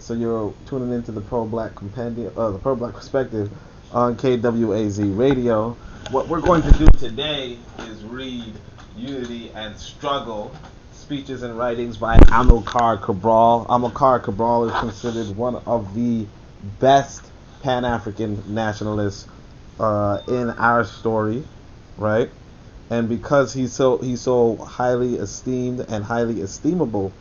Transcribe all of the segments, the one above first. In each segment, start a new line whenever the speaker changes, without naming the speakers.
So you're tuning into the Pro-Black Compendium, the Pro-Black Perspective on KWAZ Radio. What we're going to do today is read Unity and Struggle, Speeches and Writings by Amilcar Cabral. Amilcar Cabral is considered one of the best Pan-African nationalists in our story, right? And because he's so highly esteemed and highly esteemable,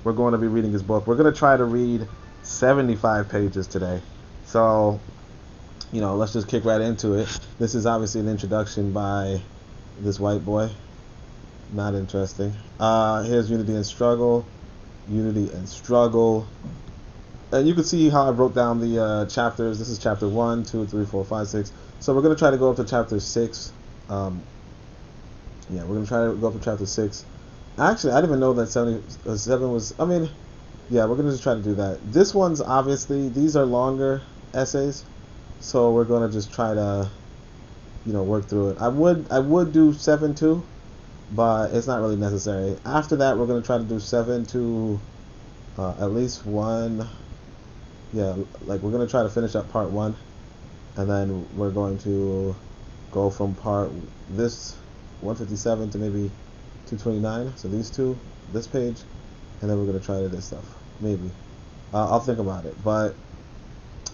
we're going to be reading his book. We're going to try to read 75 pages today. So, let's just kick right into it. This is obviously an introduction by this white boy. Not interesting. Here's Unity and Struggle. Unity and Struggle. And you can see how I wrote down the chapters. This is chapter 1, 2, 3, 4, 5, 6. So we're going to try to go up to chapter 6. We're going to try to go up to chapter 6. Actually, I didn't even know that 7 was... we're going to just try to do that. This one's obviously... These are longer essays. So we're going to just try to, work through it. I would do 7 too, but it's not really necessary. After that, we're going to try to do 7 to at least 1. Yeah, we're going to try to finish up part 1. And then we're going to go from this 157 to maybe 229. So these two, this page, and then we're going to try to do this stuff. Maybe. I'll think about it. But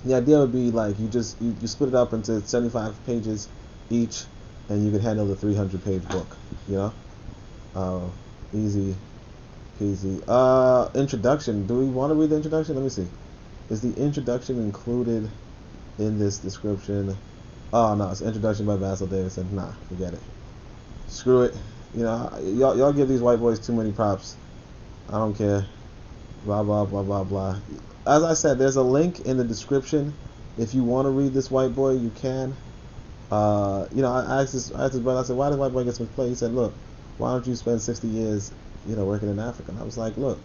the idea would be you split it up into 75 pages each, and you can handle the 300-page book. Easy peasy. Introduction. Do we want to read the introduction? Let me see. Is the introduction included in this description? Oh no, it's introduction by Basil Davidson. Nah, forget it. Screw it. Y'all give these white boys too many props. I don't care. Blah blah blah blah blah. As I said, there's a link in the description. If you want to read this white boy, you can. I asked this brother. I said, "Why does white boy get some play?" He said, "Look, why don't you spend 60 years, working in Africa?" And I was like, "Look,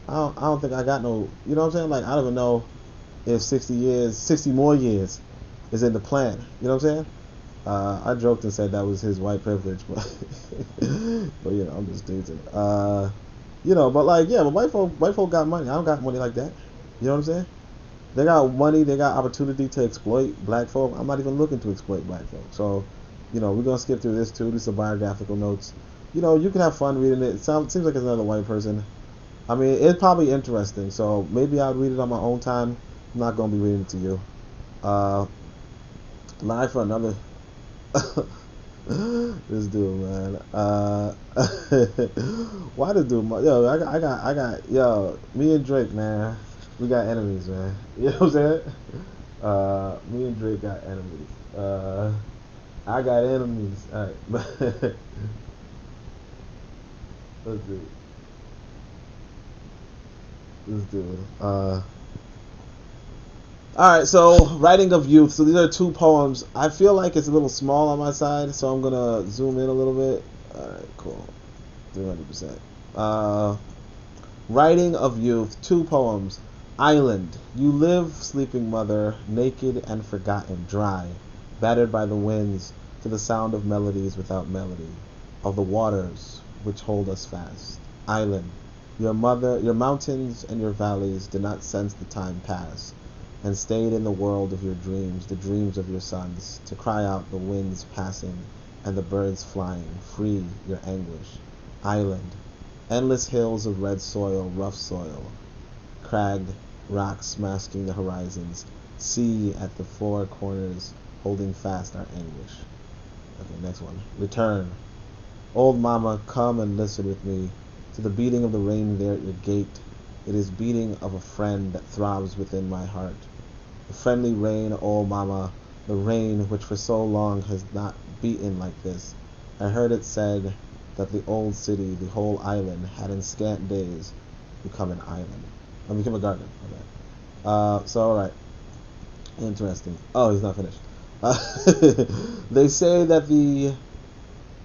I don't think I got no. You know what I'm saying? I don't even know if 60 more years, is in the plan. You know what I'm saying?" I joked and said that was his white privilege, but I'm just teasing. But white folk got money. I don't got money like that. You know what I'm saying? They got money, they got opportunity to exploit black folk. I'm not even looking to exploit black folk. So, we're gonna skip through this too. These are biographical notes. You can have fun reading it. It seems like it's another white person. It's probably interesting. So maybe I'll read it on my own time. I'm not gonna be reading it to you. Live for another. This dude, man. Why this dude? Me and Drake, man. We got enemies, man. You know what I'm saying? Me and Drake got enemies. I got enemies. Alright. Let's see. This dude. Alright, so writing of youth. So these are 2 poems. I feel like it's a little small on my side, so I'm gonna zoom in a little bit. Alright, cool. 300%. Writing of youth, 2 poems. Island. You live, sleeping mother, naked and forgotten, dry, battered by the winds, to the sound of melodies without melody, of the waters which hold us fast. Island. Your mountains and your valleys did not sense the time pass, and stayed in the world of your dreams, the dreams of your sons, to cry out the winds passing and the birds flying, free your anguish. Island. Endless hills of red soil, rough soil, cragged rocks masking the horizons, sea at the 4 corners holding fast our anguish. Okay, next one. Return. Old mama, come and listen with me to the beating of the rain there at your gate. It is beating of a friend that throbs within my heart. The friendly rain, old mama, the rain which for so long has not beaten like this. I heard it said that the old city, the whole island, had in scant days become an island. Become a garden. Okay. Alright. Interesting. Oh, he's not finished. They say that the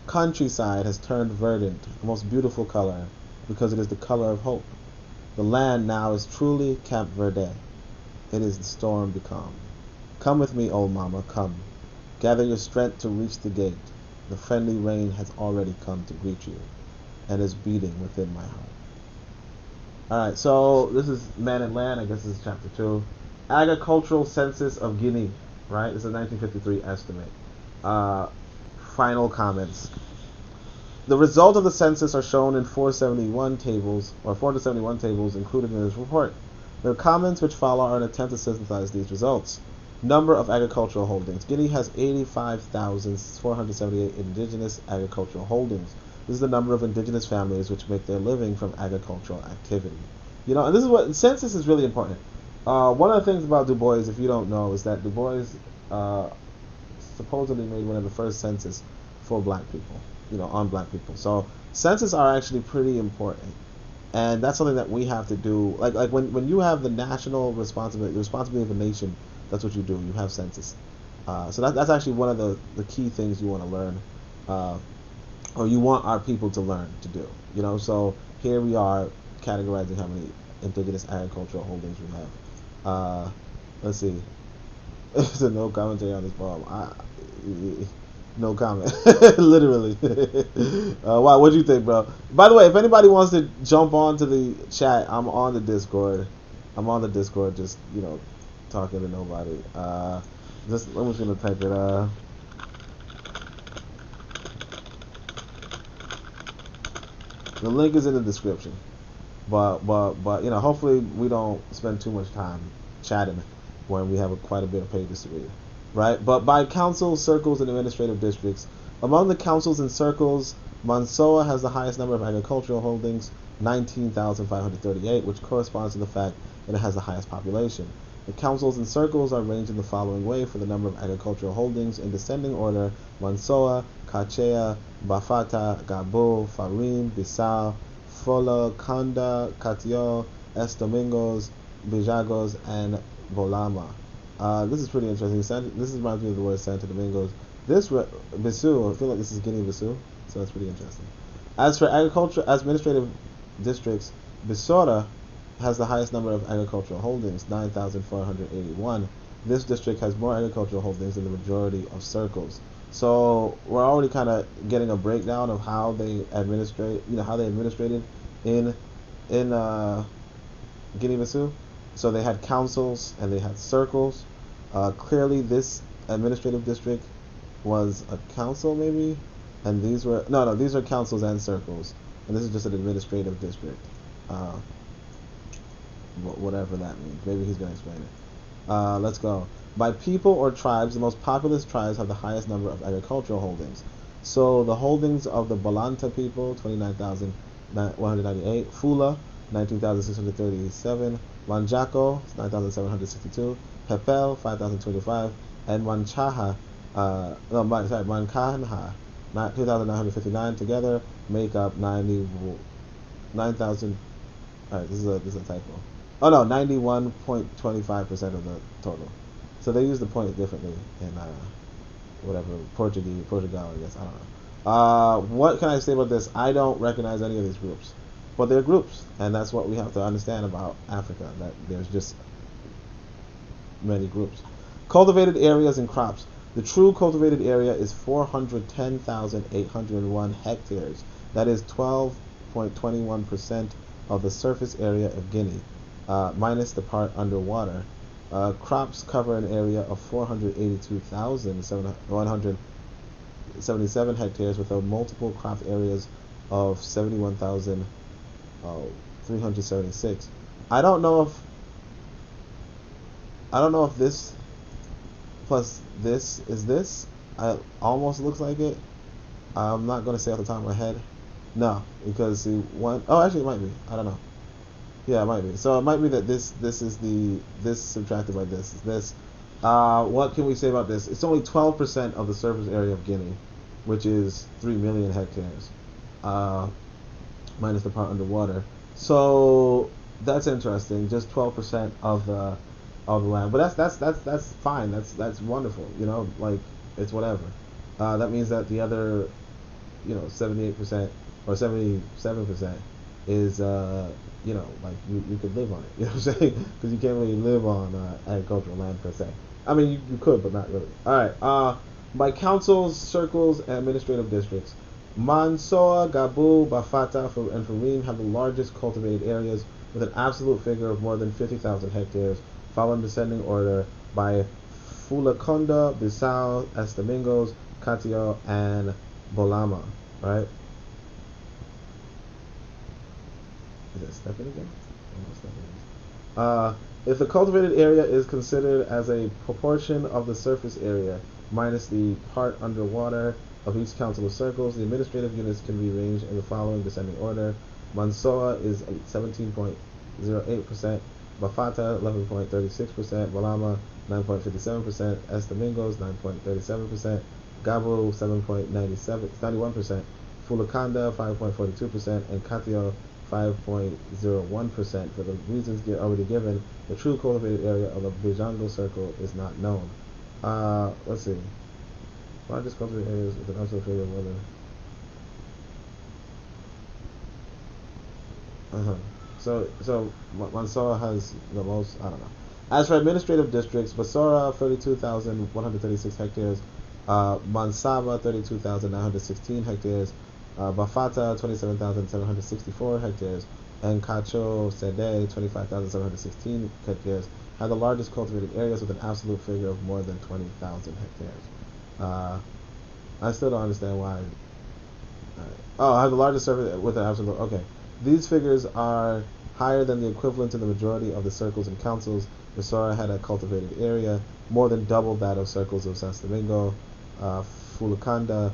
countryside has turned verdant, a most beautiful color, because it is the color of hope. The land now is truly Camp Verde. It is the storm become. Come with me, old mama, come. Gather your strength to reach the gate. The friendly rain has already come to greet you, and is beating within my heart. Alright, so this is Man and Land. I guess this is chapter 2. Agricultural Census of Guinea. Right? This is a 1953 estimate. Uh, Final comments. The results of the census are shown in 471 tables included in this report. The comments which follow are an attempt to synthesize these results. Number of agricultural holdings. Guinea has 85,478 indigenous agricultural holdings. This is the number of indigenous families which make their living from agricultural activity. And this is what census is really important. One of the things about Du Bois, if you don't know, is that Du Bois supposedly made one of the first census for black people, on black people. So census are actually pretty important. And that's something that we have to do. Like when you have the national responsibility, the responsibility of a nation, that's what you do. You have census. So that's actually one of the key things you want to learn, or you want our people to learn to do. So here we are categorizing how many indigenous agricultural holdings we have. Let's see. There's no commentary on this poem. No comment. Literally. Wow, what do you think, bro? By the way, if anybody wants to jump onto the chat, I'm on the Discord. Just, talking to nobody. I'm just gonna type it. The link is in the description. But hopefully we don't spend too much time chatting when we have quite a bit of pages to read. Right? But by councils, circles, and administrative districts, among the councils and circles, Mansoa has the highest number of agricultural holdings, 19,538, which corresponds to the fact that it has the highest population. The councils and circles are arranged in the following way for the number of agricultural holdings in descending order: Mansoa, Kachea, Bafata, Gabo, Farim, Bissau, Fola, Kanda, Katio, Estomingos, Bijagos, and Bolama. This is pretty interesting. This reminds me of the word Santo Domingos. Bissau, I feel like this is Guinea-Bissau, so that's pretty interesting. As for administrative districts, Bissora has the highest number of agricultural holdings, 9,481. This district has more agricultural holdings than the majority of circles. So we're already kind of getting a breakdown of how they administrated in Guinea-Bissau. So they had councils and they had circles. Clearly, this administrative district was a council, maybe, and these are councils and circles, and this is just an administrative district. Whatever that means. Maybe he's going to explain it. Let's go. By people or tribes, the most populous tribes have the highest number of agricultural holdings. So the holdings of the Balanta people, 29,198, Fula, 19,637, Manjako, 9,762, Pepel, 5,025, and Mankanha, 2,959 together make up 9,000. Alright, this is a typo. Oh no, 91.25% of the total. So they use the point differently in Portugal, I guess. I don't know. What can I say about this? I don't recognize any of these groups, but they're groups, and that's what we have to understand about Africa. That there's just many groups. Cultivated areas and crops. The true cultivated area is 410,801 hectares. That is 12.21% of the surface area of Guinea, minus the part underwater. Crops cover an area of 482,177 hectares, with a multiple crop areas of 71,376. I don't know if this plus this is this. It almost looks like it. I'm not going to say off the top of my head. No, because actually it might be. I don't know. Yeah, it might be. So it might be that this is this subtracted by this is this. What can we say about this? It's only 12% of the surface area of Guinea, which is 3 million hectares, minus the part underwater. So that's interesting. Just 12% of the land, but that's fine. That's wonderful. It's whatever. That means that the other, 78% or 77% is you could live on it. You know what I'm saying? Because you can't really live on agricultural land per se. I mean, you could, but not really. All right. By councils, circles, and administrative districts, Mansoa, Gabu, Bafata, and Farim have the largest cultivated areas with an absolute figure of more than 50,000 hectares, following descending order by Fulaconda, Bissau, Estamingos, Catio, and Bolama, right? Is it stepping again? If the cultivated area is considered as a proportion of the surface area minus the part underwater of each council of circles, the administrative units can be arranged in the following descending order. Mansoa is 17.08%, Bafata 11.36%, Balama 9.57%, Estamingos 9.37%, Gabo 7.91%, Fulakanda 5.42%, and Katio 5.01%. For the reasons already given, the true cultivated area of the Bijango circle is not known. Let's see. Largest cultivated areas with an absolute figure of weather. So Mansoura has the most, I don't know. As for administrative districts, Basora 32,136 hectares, Mansaba 32,916 hectares, Bafata 27,764 hectares, and Cacho Sede 25,716 hectares have the largest cultivated areas with an absolute figure of more than 20,000 hectares. I still don't understand why. I have the largest surface with an absolute. Okay, these figures are higher than the equivalent in the majority of the circles and councils. Basora had a cultivated area more than double that of circles of San Domingo, Fulakanda,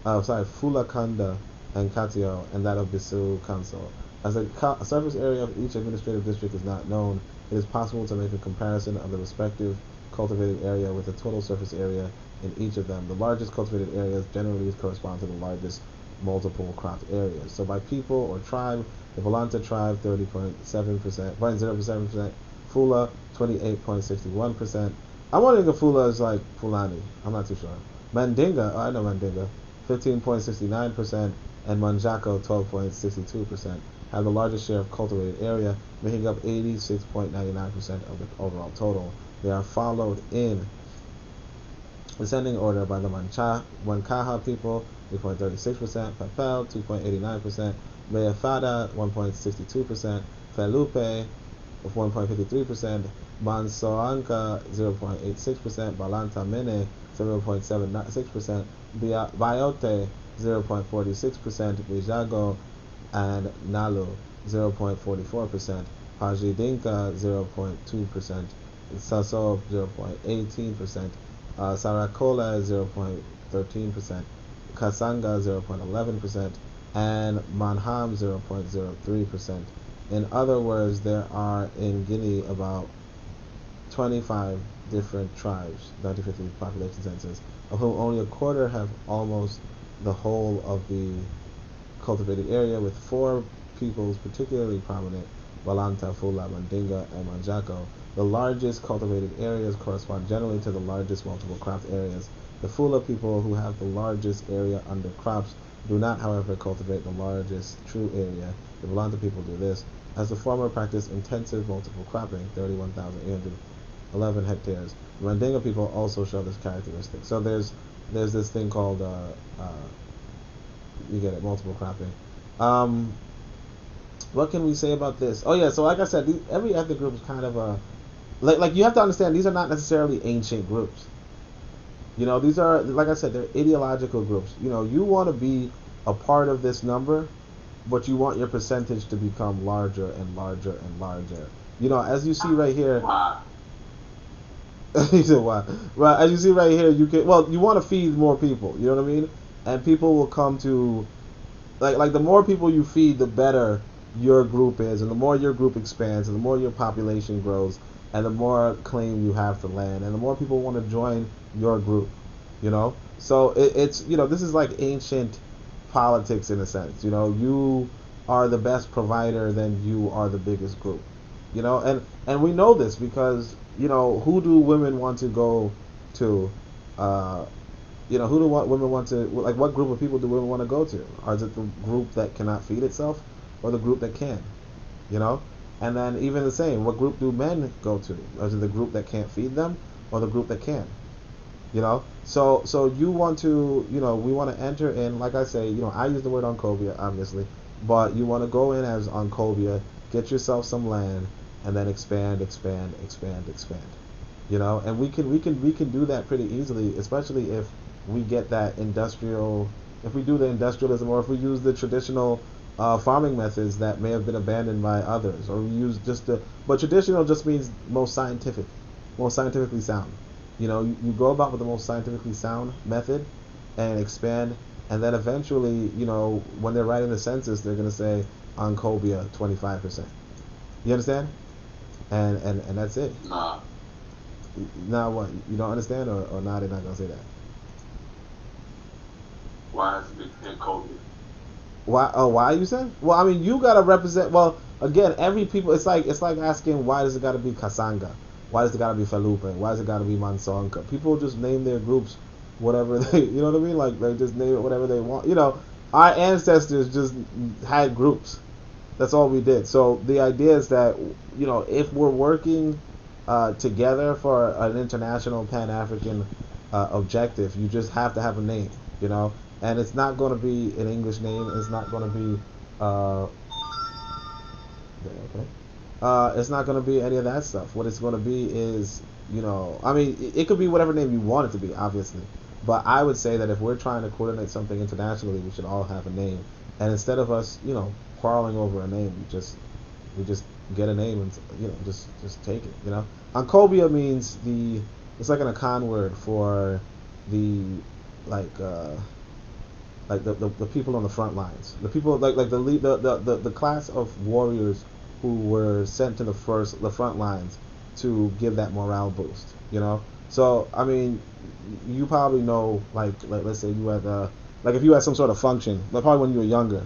and Catio, and that of Bissau Council. As the surface area of each administrative district is not known, it is possible to make a comparison of the respective cultivated area with the total surface area in each of them. The largest cultivated areas generally correspond to the largest multiple cropped areas. So by people or tribe, the Volanta tribe 0.7%, Fula 28.61%. I'm wondering if Fula is like Fulani. I'm not too sure. Mandinga, I know Mandinga, 15.69%, and Manjaco 12.62% have the largest share of cultivated area, making up 86.99% of the overall total. They are followed in descending order by the Wankaha people, 3.36%, Papel, 2.89%, Beafada, 1.62%, Felupe, 1.53%, Mansoanka, 0.86%, Balanta Mene, 0.76%, Bayote, 0.46%, Bijago, and Nalu, 0.44%, Pajidinka, 0.2%, Saso, 0.18%, Sarakola, 0.13%, Kasanga, 0.11%, and Manham, 0.03%. In other words, there are in Guinea about 25 different tribes, 1950 population census, of whom only a quarter have almost the whole of the cultivated area, with 4 peoples particularly prominent: Balanta, Fula, Mandinga, and Manjaco. The largest cultivated areas correspond generally to the largest multiple cropped areas. The Fula people, who have the largest area under crops, do not, however, cultivate the largest true area. The Balanta people do this, as the former practice intensive multiple cropping, 31,811 hectares. The Mandinga people also show this characteristic. So there's this thing called you get it, multiple cropping. What can we say about this? Oh yeah, so like I said, every ethnic group is kind of a like you have to understand, these are not necessarily ancient groups. You know, these are, like I said, they're ideological groups. You know, you want to be a part of this number, but you want your percentage to become larger and larger and larger. You know, as you see right here. You said why? Right, as you see right here, you want to feed more people. You know what I mean? And people will come to, like the more people you feed, the better your group is, and the more your group expands, and the more your population grows, and the more claim you have to land, and the more people want to join your group, you know. So it's you know, this is like ancient politics in a sense. You know, you are the best provider, then you are the biggest group, you know. And we know this because, you know, who do women want to go to? You know, who do women want to, like, what group of people do women want to go to? Or is it the group that cannot feed itself, or the group that can? You know? And then even the same, what group do men go to? Is it the group that can't feed them, or the group that can? You know? So you want to, you know, we want to enter in, like I say, you know, I use the word Oncovia, obviously, but you want to go in as Oncovia, get yourself some land, and then expand, expand, expand, expand. You know, and we can do that pretty easily, especially if we get that industrial, if we do the industrialism, or if we use the traditional farming methods that may have been abandoned by others, or we use just the, but traditional just means most scientific, most scientifically sound. You know, you go about with the most scientifically sound method and expand, and then eventually, you know, when they're writing the census, they're going to say Oncobia 25%. You understand? And that's it.
Nah.
Now what? You don't understand, or now they're not going to say that?
Why has it been COVID?
Why? Oh, why you said? Well, I mean, you gotta represent. Well, again, every people. It's like asking, why does it gotta be Kasanga? Why does it gotta be Felupe? Why does it gotta be Mansonka? People just name their groups whatever they. You know what I mean? Like they just name it whatever they want. You know, our ancestors just had groups. That's all we did. So the idea is that, you know, if we're working together for an international Pan-African objective, you just have to have a name. You know. And it's not going to be an English name. It's not going to be, it's not going to be any of that stuff. What it's going to be is, you know, I mean, it could be whatever name you want it to be, obviously. But I would say that if we're trying to coordinate something internationally, we should all have a name. And instead of us, you know, quarreling over a name, we just get a name and, you know, just take it. You know, Ancobia means it's like an Akan word for the the people on the front lines, the people like the class of warriors who were sent to the front lines to give that morale boost, you know. So I mean, you probably know, like let's say you had like if you had some sort of function, like probably when you were younger,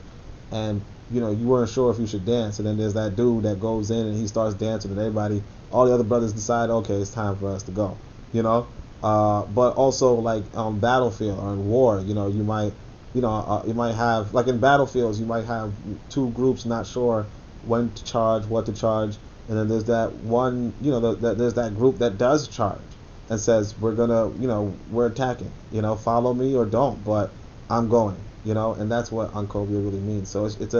and you know you weren't sure if you should dance, and then there's that dude that goes in and he starts dancing, and everybody, all the other brothers decide, okay, it's time for us to go, you know. But also like on battlefield or in war, you know, you might have, like in battlefields, you might have two groups not sure when to charge, what to charge, and then there's that one, you know, there's that group that does charge and says, we're gonna, you know, we're attacking, you know, follow me or don't, but I'm going, you know, and that's what Ancobia really means. So it's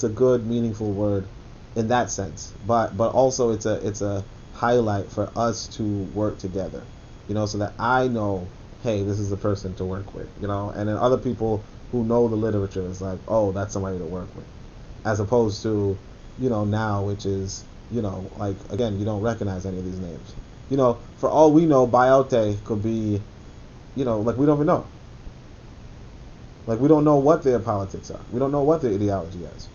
a good, meaningful word in that sense, but also it's a highlight for us to work together, you know, so that I know, hey, this is the person to work with, you know, and then other people who know the literature is like, oh, that's somebody to work with, as opposed to, you know, now, which is, you know, like, again, you don't recognize any of these names, you know. For all we know, Bayote could be, you know, like, we don't even know, like, we don't know what their politics are, we don't know what their ideology is,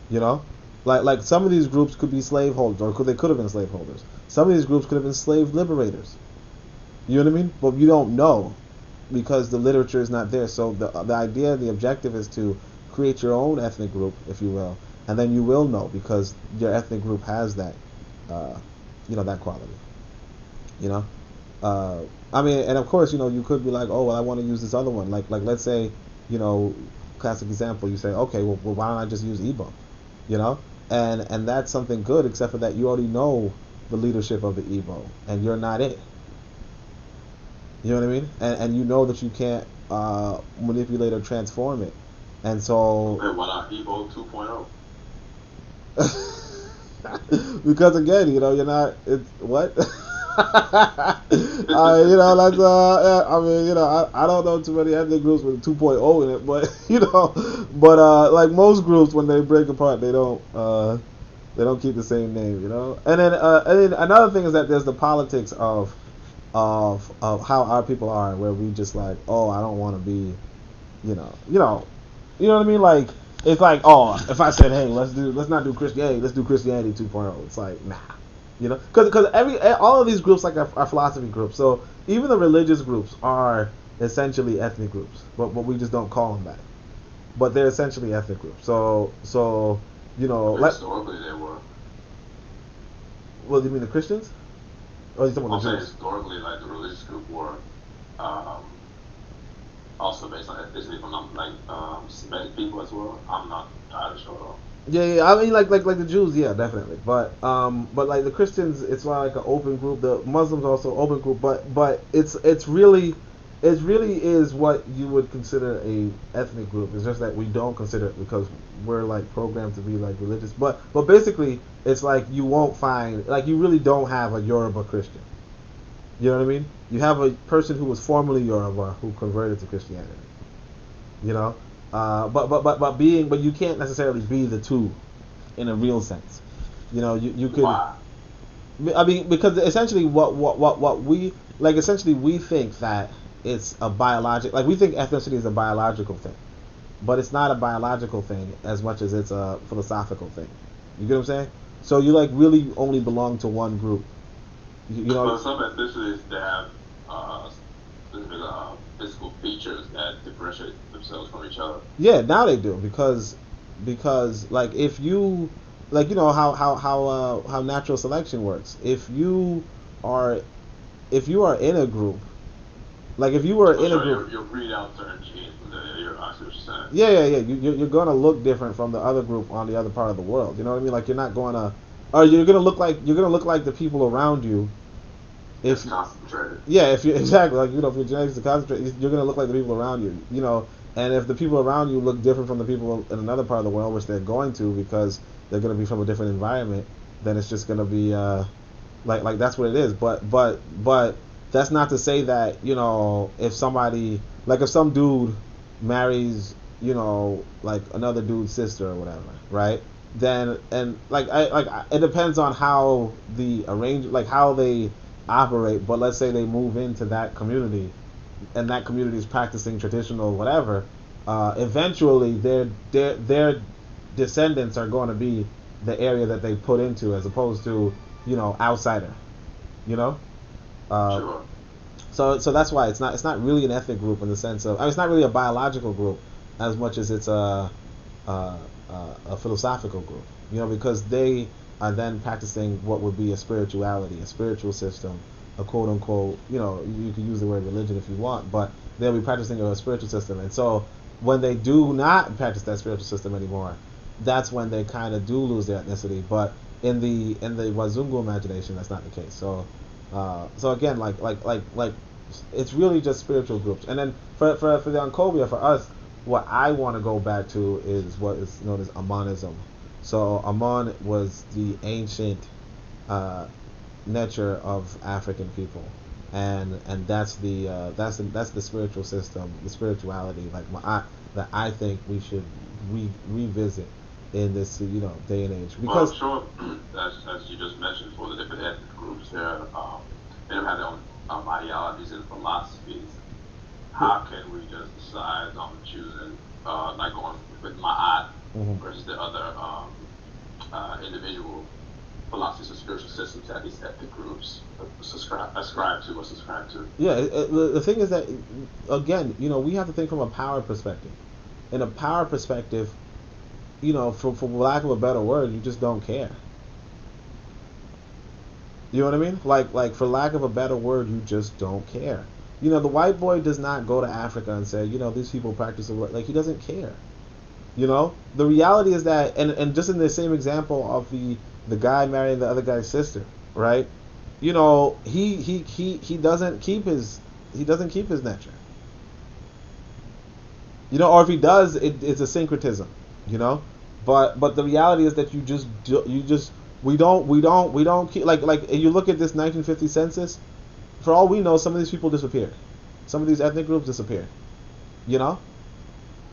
you know, like some of these groups could be slaveholders, or they could have been slaveholders. Some of these groups could have been slave liberators, you know what I mean? But you don't know, because the literature is not there. So the idea, the objective is to create your own ethnic group, if you will, and then you will know, because your ethnic group has that, you know, that quality. You know, I mean, and of course, you know, you could be like, oh, well, I want to use this other one. Like let's say, you know, classic example, you say, okay, well why don't I just use Igbo? You know, and that's something good, except for that you already know the leadership of the Igbo, and you're not it. You know what I mean? And you know that you can't manipulate or transform it. And so...
Okay, why not Igbo 2.0?
Because again, you know, you're not... It's... What? You know, that's... I mean, you know, I don't know too many ethnic groups with 2.0 in it, but, you know... But, like most groups, when they break apart, they don't keep the same name, you know? And then another thing is that there's the politics of how our people are, where we just like, oh, I don't want to be, you know what I mean? Like, it's like, oh, if I said, hey, let's not do Christianity, let's do Christianity 2.0, it's like, nah, you know, because all of these groups, like, are philosophy groups. So even the religious groups are essentially ethnic groups, but we just don't call them that. But they're essentially ethnic groups. So you know,
historically they were.
What do you mean, the Christians? Oh, you're talking about the Jews?
Historically, like, the religious group were also based on ethnicity from, like, Semitic people as well. I'm not entirely sure though.
Yeah. I mean, like the Jews, yeah, definitely. But like the Christians, it's like an open group. The Muslims also open group. But it's really it really is what you would consider a ethnic group. It's just that we don't consider it because we're like programmed to be like religious. But basically, it's like you won't find like you really don't have a Yoruba Christian. You know what I mean? You have a person who was formerly Yoruba who converted to Christianity. You know, but you can't necessarily be the two in a real sense. You know, you could.
Why?
I mean, because essentially what we like essentially we think that it's a biological like we think ethnicity is a biological thing, but it's not a biological thing as much as it's a philosophical thing. You get what I'm saying? So you like really only belong to one group. You know.
But some ethnicities they have specific physical features that differentiate themselves from each other.
Yeah, now they do because like if you like you know how natural selection works. If you are in a group, like if you were in a group,
you'll breed out certain genes. I see what you're saying.
Yeah. You're gonna look different from the other group on the other part of the world. You know what I mean? Like you're not gonna, or you're gonna look like the people around you.
If it's concentrated.
Yeah, if you exactly like you know if your genetics are concentrated, you're gonna look like the people around you. You know, and if the people around you look different from the people in another part of the world, which they're going to because they're gonna be from a different environment, then it's just gonna be like that's what it is. But that's not to say that you know if somebody like if some dude marries you know like another dude's sister or whatever, right? Then and it depends on how the arrange like how they operate. But let's say they move into that community, and that community is practicing traditional whatever. Eventually, their descendants are going to be the area that they put into, as opposed to you know outsider. You know.
Sure.
So that's why it's not really an ethnic group in the sense of it's not really a biological group as much as it's a philosophical group, you know, because they are then practicing what would be a spirituality, a spiritual system, a quote unquote, you know, you can use the word religion if you want, but they'll be practicing a spiritual system. And so when they do not practice that spiritual system anymore, that's when they kind of do lose their ethnicity. But in the Wazungu imagination, that's not the case. So again, like it's really just spiritual groups. And then for the Ancobia, for us, what I want to go back to is what is known as Amanism. So Aman was the ancient nature of African people, and that's the spiritual system, the spirituality that I think we should revisit in this day and age. Because
well, I'm sure as you just mentioned, for the different ethnic groups, they have their own ideologies and philosophies. How can we just decide on choosing like going with Ma'at versus the other individual philosophies or spiritual systems that these ethnic groups ascribe to?
Yeah, the thing is that again, we have to think from a power perspective. In a power perspective, for lack of a better word, you just don't care. You know what I mean? Like for lack of a better word, you just don't care. The white boy does not go to Africa and say, these people practice he doesn't care. The reality is that, and just in the same example of the guy marrying the other guy's sister, right? He doesn't keep his nature. Or if he does, it's a syncretism. But the reality is that we don't keep like you look at this 1950 census. For all we know, some of these people disappeared. Some of these ethnic groups disappeared.
Yeah,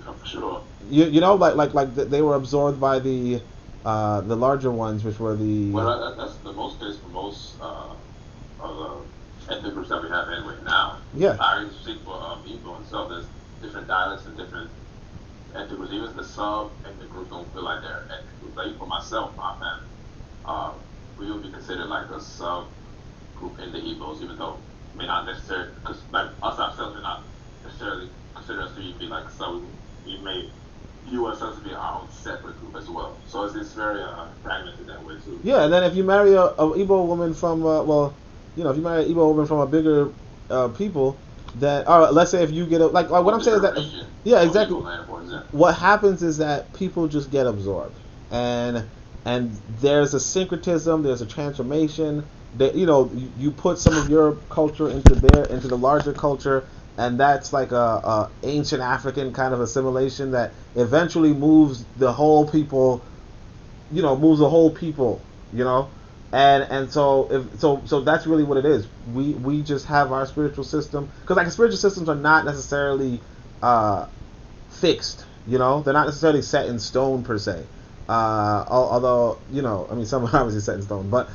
for sure.
Like they were absorbed by the larger ones, which were the.
Well, that's the most case for most of the ethnic groups that we have anyway now.
Yeah.
I can speak for Igbo and so there's different dialects and different ethnic groups. Even the sub-ethnic groups don't feel like they're ethnic groups. Like for myself, my family, we would be considered like a sub group in the Igbos, even though may not necessarily, because like us ourselves, may not necessarily consider us to be like so. We may view ourselves to be our own separate group as well. So it's very fragmented that way too.
Yeah, and then if you marry a Igbo woman from if you marry an Igbo woman from a bigger people, that let's say if you get what I'm saying is that exactly. What happens is that people just get absorbed, and there's a syncretism, there's a transformation. That you put some of your culture into the larger culture, and that's like a ancient African kind of assimilation that eventually moves the whole people, moves the whole people, and so that's really what it is. We just have our spiritual system, because like spiritual systems are not necessarily fixed, they're not necessarily set in stone per se. Although I mean, some are obviously set in stone, but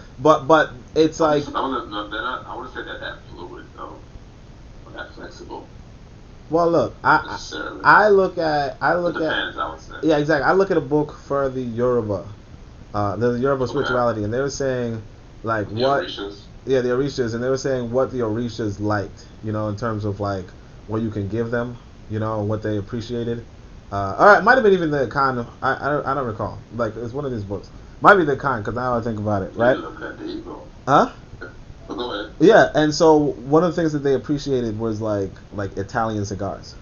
it's like
I would say that fluid though, or that flexible.
Well, look, I look at
I would say.
Yeah, exactly. I look at a book for the Yoruba, the Yoruba spirituality, and they were saying like
the
what,
Orishas.
Yeah, the Orishas, and they were saying what the Orishas liked, in terms of like what you can give them, and what they appreciated. All right, it might have been even the Khan. I don't recall. Like it's one of these books. Might be the Khan, because now I think about it, right? Huh?
Go ahead.
Yeah, and so one of the things that they appreciated was like Italian cigars.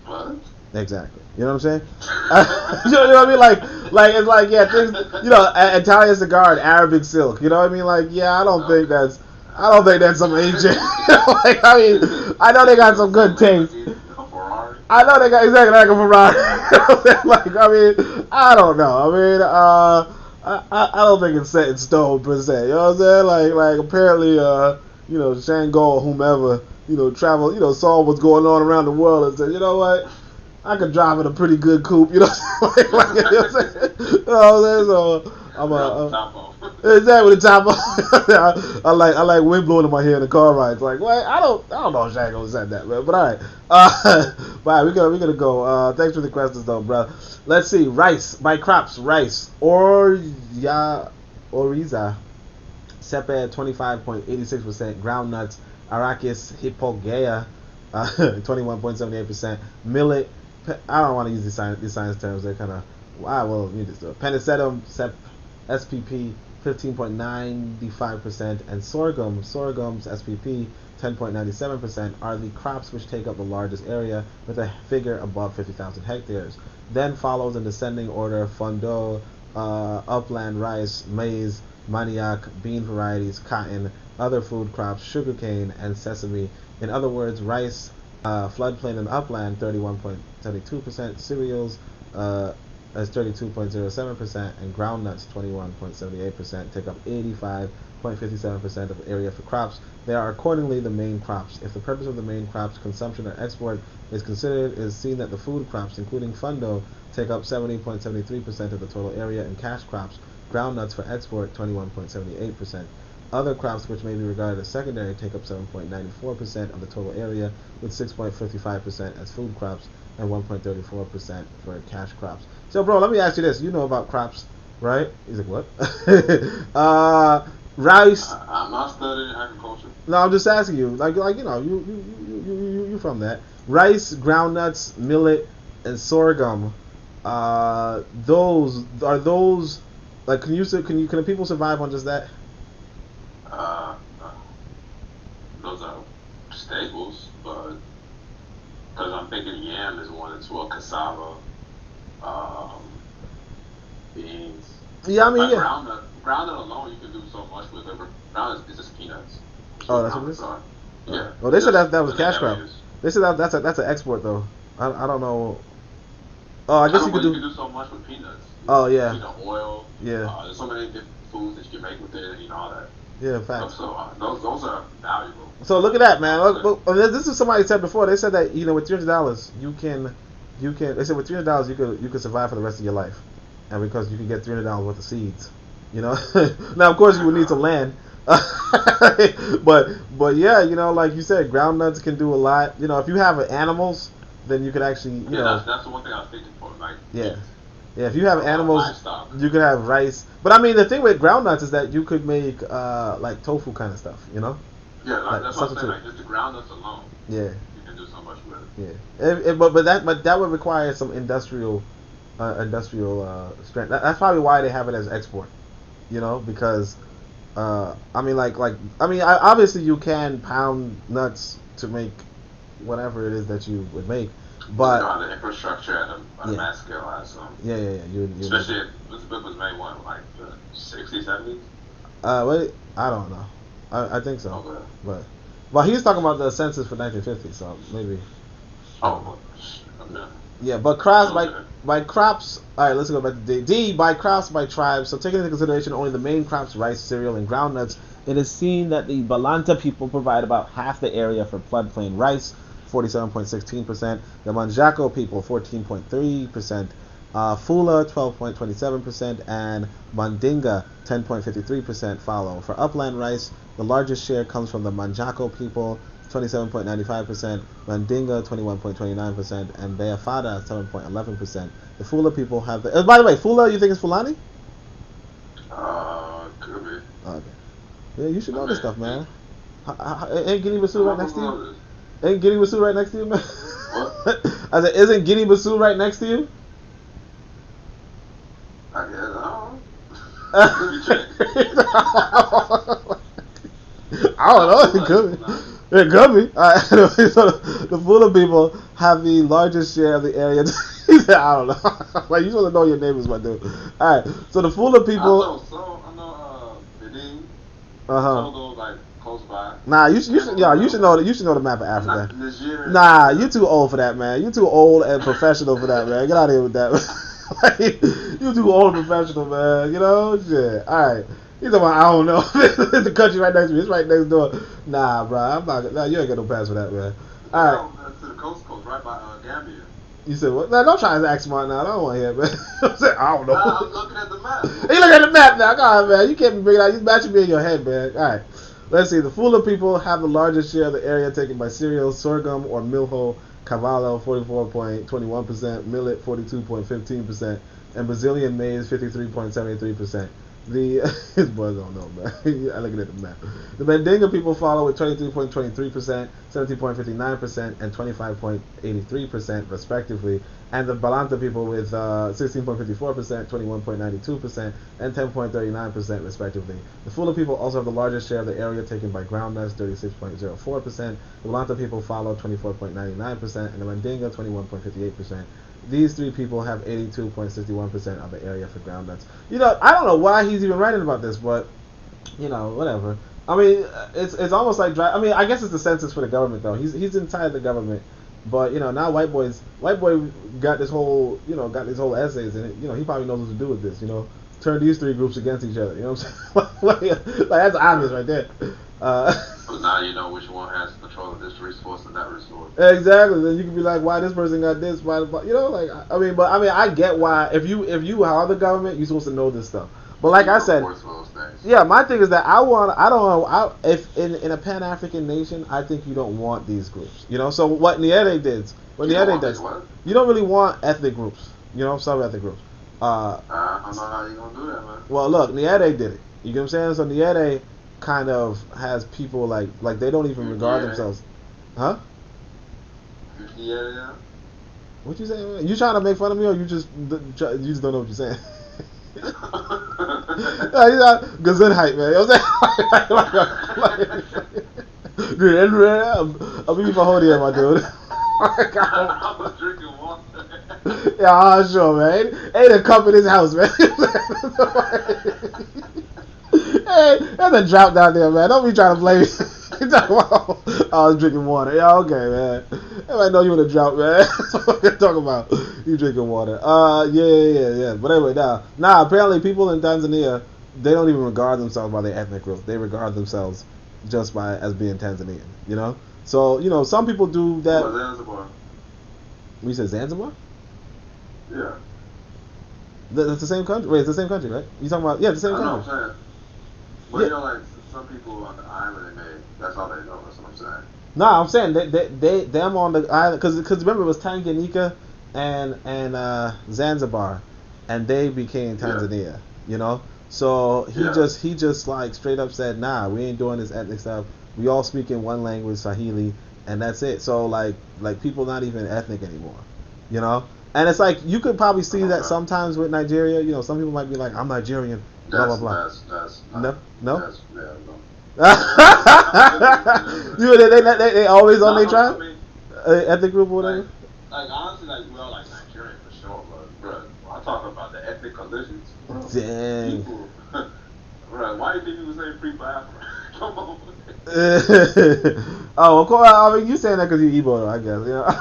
What?
Exactly. You know what I'm saying? You know what I mean? Like it's like, yeah, things. Italian cigar and Arabic silk. You know what I mean? Like, yeah, I don't think that's some ancient. Like, I mean, I know they got some good taste. I know they got exactly like a Ferrari. Like, I mean, I don't know. I mean, I don't think it's set in stone per se. You know what I'm saying? Like apparently, Shango or whomever, travel, saw what's going on around the world and said, you know what, I could drive in a pretty good coupe. You know what I'm saying? You know what I'm saying? So I'm exactly the top off. I like wind blowing in my hair in the car rides. Like, what? I don't know if Shango said that, man. But all right, but all right, we're gonna go. Thanks for the questions, though, bro. Let's see. Rice by crops. Rice Oriza Sepe 25.86%. Groundnuts Arachis Hippogea 21.78%. Millet. I don't want to use these science terms. They're kind of well. You just do it. Penicetum SPP 15.95%, and sorghum's SPP 10.97% are the crops which take up the largest area, with a figure above 50,000 hectares. Then follows in descending order Fondo, upland rice, maize, manioc, bean varieties, cotton, other food crops, sugarcane, and sesame. In other words, rice, floodplain and upland 31.72%, cereals as 32.07%, and groundnuts 21.78% take up 85.57% of the area for crops. They are accordingly the main crops. If the purpose of the main crops consumption or export is considered, it is seen that the food crops, including fundo, take up 70.73% of the total area, and cash crops, groundnuts for export 21.78%. Other crops, which may be regarded as secondary, take up 7.94% of the total area, with 6.55% as food crops and 1.34% for cash crops. So, bro, let me ask you this. You know about crops, right? He's like, what? Rice.
I'm not studying agriculture.
No, I'm just asking you. You from that. Rice, groundnuts, millet, and sorghum. Those like, can people survive on just that?
Those are staples, but because I'm thinking yam is one as well, cassava, beans.
Yeah, I mean, yeah.
Groundnut alone, you can do so much with it. Groundnut is just peanuts.
Oh, that's what it is?
Yeah.
Well, they said that was cash crop. They said that's an export though. I don't know. Oh, I guess you could do.
You can do so much with peanuts.
Oh yeah.
Oil.
Yeah.
There's so many different foods that you can make with it, and all that.
Yeah, facts.
So those are valuable.
So look at that, man. Look, this is somebody said before. They said that with $300 you can. They said with $300 you could survive for the rest of your life, and because you can get $300 worth of seeds. Now of course you would need some land, but yeah, like you said, groundnuts can do a lot. If you have animals, then you could actually
that's the one thing I was thinking for, like
yeah. If you have animals,
livestock.
You could have rice. But I mean, the thing with groundnuts is that you could make like tofu kind of stuff,
Yeah,
like
that's what I'm saying. Like just the groundnuts alone.
Yeah.
You can do so much with it.
Yeah. But that would require some industrial strength. That's probably why they have it as export. Because obviously you can pound nuts to make whatever it is that you would make. But
the infrastructure at a mass scale has some.
Yeah. You
especially if this book was made like the 60s, 70s.
Wait, I don't know. I think so.
Okay.
But Well, he's talking about the census for 1950, so maybe.
Oh, okay.
Yeah, but crops by crops. All right, let's go back to D. D by crops by tribes. So taking into consideration only the main crops, rice, cereal, and groundnuts, it is seen that the Balanta people provide about half the area for floodplain rice, 47.16%. The Manjaco people, 14.3%. Fula, 12.27%, and Mandinga, 10.53% follow. For upland rice, the largest share comes from the Manjaco people, 27.95%, Mandinga 21.29%, and Bayafada 7.11%. The Fula people have the. By the way, Fula, you think it's Fulani?
Could be.
Okay. Yeah, you should know this stuff, man. Ain't Guinea Bissau right next to you? Ain't Guinea Bissau right next to you, man?
What?
I said, isn't Guinea Bissau right next to you?
I guess I don't know.
I don't know. It could be. It could be. Alright, so the Fula people have the largest share of the area. He said, I don't know. Like, you supposed to know your neighbors, my dude. Alright, so the Fula people.
I know Benin.
Togo,
like close by.
Nah, you should know the map of Africa.
Nigeria.
Nah, you too old for that, man. You too old and professional for that, man. Get out of here with that. Like, you too old and professional, man. You know, shit. All right. He's talking about, I don't know. It's the country right next to me. It's right next door. Nah, bro. I'm not. Nah, you ain't got no pass for that, man. All right.
To the coast, right by Gambia.
You said what? Nah, don't try to act smart now. I don't want to hear it, man. I don't know.
I'm looking at the map.
You look at the map now. Come on, man. You can't be bringing out. That should be in your head, man. All right. Let's see. The Fula people have the largest share of the area taken by cereals, sorghum or milho, cavallo 44.21%, millet 42.15%, and Brazilian maize 53.73%. His boys don't know, man. I looking at the map. The Mandinga people follow with 23.23%, 17.59%, and 25.83% respectively, and the Balanta people with 16.54%, 21.92%, and 10.39% respectively. The Fula people also have the largest share of the area taken by groundnuts, 36.04%. The Balanta people follow 24.99%, and the Mandinga 21.58%. These three people have 82.61% of the area for groundnuts. You know, I don't know why he's even writing about this, but you know, whatever. I mean, it's almost like I mean, I guess it's the census for the government though. He's inside the government, but you know, now white boy got this whole essays, and you know, he probably knows what to do with this. You know, turn these three groups against each other. You know what I'm saying? like that's obvious right there.
So now you know which one has control of this resource and that resource.
Exactly. Then you can be like, why this person got this? Why? You know, like I get why. If you are the government, you're supposed to know this stuff. But like I said, yeah, my thing is that if in a Pan-African nation, I think you don't want these groups. You know, so what Nyerere does, you don't really want ethnic groups. You know, some ethnic groups.
I don't know how you gonna do that, man.
Well, look, Nyerere did it. You get what I'm saying? So Nyerere kind of has people like they don't even regard themselves. Huh?
Yeah.
What you saying, man? You trying to make fun of me, or you just don't know what you're saying? Gesundheit, man. You know what I'm saying? I'll be for holding my dude.
I was drinking water.
Yeah, sure, man. Ain't a cup in his house, man. Hey, there's a drought down there, man. Don't be trying to blame me. You talking about, I was drinking water. Yeah, okay, man. Everybody know you in a drought, man. That's what we're talking about. You drinking water. Yeah. But anyway, now, apparently people in Tanzania, they don't even regard themselves by their ethnic group. They regard themselves just as being Tanzanian, you know? So, you know, some people do that.
Zanzibar.
You said Zanzibar?
Yeah.
That's the same country? Wait, it's the same country, right? You talking about, yeah, it's the same country.
I know what I'm saying. But you know, like, some people on the island, that's all they know, that's what I'm saying.
No, I'm saying them on the island, because remember it was Tanganyika and Zanzibar, and they became Tanzania, you know? So he just like straight up said, nah, we ain't doing this ethnic stuff. We all speak in one language, Swahili, and that's it. So like people not even ethnic anymore, you know? And it's like, you could probably see that sometimes with Nigeria, you know, some people might be like, I'm Nigerian, blah, blah, blah. No? They always on their tribe? Ethnic group or whatever?
Like, honestly, like, we all like Nigerian for sure, but, bro, I'm talking about the ethnic collisions.
Dang.
People, bro, why do you think people say free Biafra? Come on.
Oh, of course. I mean, you saying that because you Igbo, though, I guess. You know, I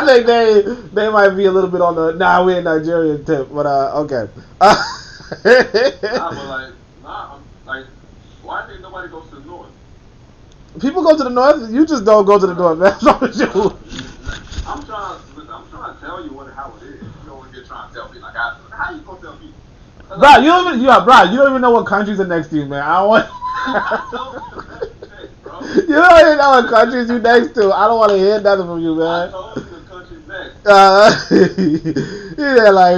think they might be a little bit on the we in Nigerian tip, but okay.
Nah, but like, why didn't nobody go to the north?
People go to the north. You just don't go to the north, man. That's all you.
I'm trying to tell you how it is. You know what you're trying to tell me? Like, how you gonna tell me?
Bro, you don't even know what countries are next to you, man. I don't want. You don't even know what countries you next to. I don't want to hear nothing from you, man.
I told you the country's next.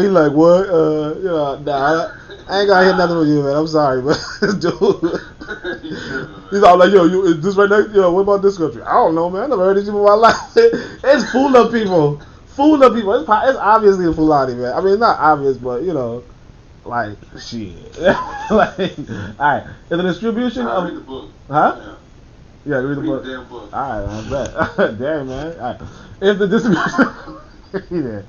He's like, what? Nah, I ain't gonna hear nothing from you, man. I'm sorry, but dude. He's all like, yo, is this right next? Yo, what about this country? I don't know, man. I never heard this in my life. It's full of people. It's obviously a Fulani, man. I mean, it's not obvious, but like shit. Like, all right. In the distribution of
read the book.
Huh? Yeah, read the book.
The damn book.
All right, I bet. Damn, man. All right. If the distribution, yeah,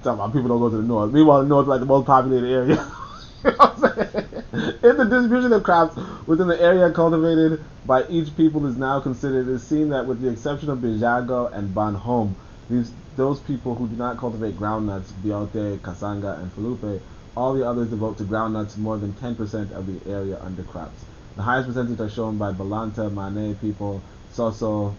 talking about people don't go to the north. Meanwhile, the north is like the most populated area. You know what I'm saying? If the distribution of crops within the area cultivated by each people is now considered, it is seen that with the exception of Bijago and Banhom, those people who do not cultivate groundnuts, Biote, Kasanga, and Falupe, all the others devote to groundnuts more than 10% of the area under crops. The highest percentage are shown by Balanta, Mane people, Soso,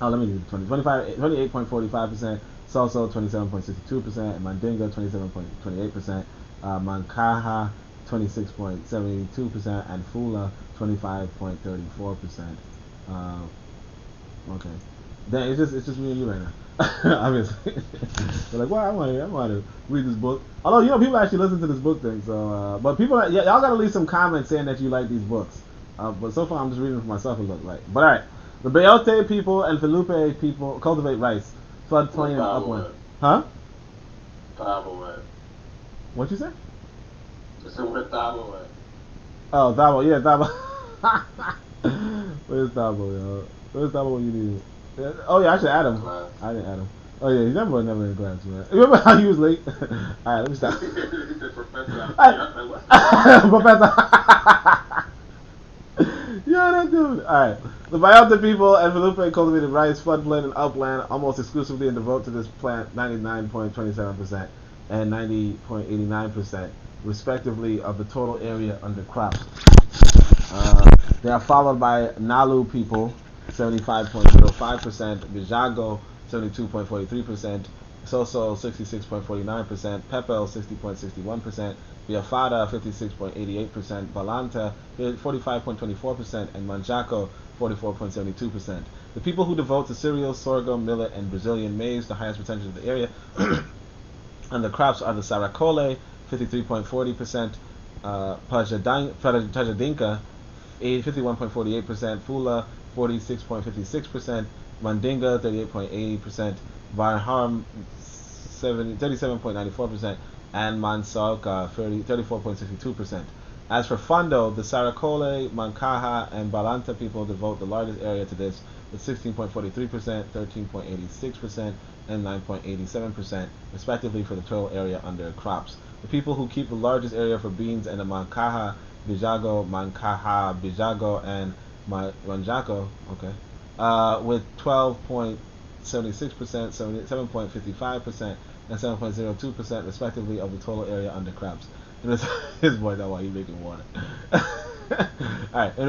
let me do 28.45%, Soso 27.62%, and Mandinga 27.28%, Mankaha 26.72%, and Fula 25.34%. Okay. Then it's just me and you right now. Obviously. They're like, well, I want to read this book. Although, people actually listen to this book thing. So, but people, y'all got to leave some comments saying that you like these books. But so far, I'm just reading for myself. It looks like. But all right, the Beote people and Felupe people cultivate rice, floodplain and upland. Huh? What'd you say? Oh, Thabo. Yeah, Thabo. Where's Thabo, yo? Where's Thabo when you need it? Oh yeah, I should add him. I didn't add him. Oh yeah, he's never in class, man. Remember how he was late? Alright, let me stop. Professor. Yeah, that dude. Alright. The Bayelta people and Felupe cultivated rice, floodplain, and upland almost exclusively and devote to this plant 99.27% and 90.89%, respectively, of the total area under crops. They are followed by Nalu people, 75.05%, Bijago 72.43%, Soso 66.49%, Pepel 60.61%, Biafada 56.88%, Balanta 45.24%, and Manjaco 44.72%. The people who devote to cereals, sorghum, millet, and Brazilian maize, the highest percentage of the area, and the crops are the Saracole 53.40%, Tajadinka 51.48%, Fula 46.56%, Mandinga 38.80%, Barham 37.94%, and Mansalka 34.62%. As for Fondo, the Saracole, Mankaha, and Balanta people devote the largest area to this, with 16.43%, 13.86%, and 9.87%, respectively, for the total area under crops. The people who keep the largest area for beans and the Mankaha, Bijago, and Manjaco, with 12.76%, 7.55%, and 7.02%, respectively, of the total area under crops. And his boy, that's why he's making water. Alright, in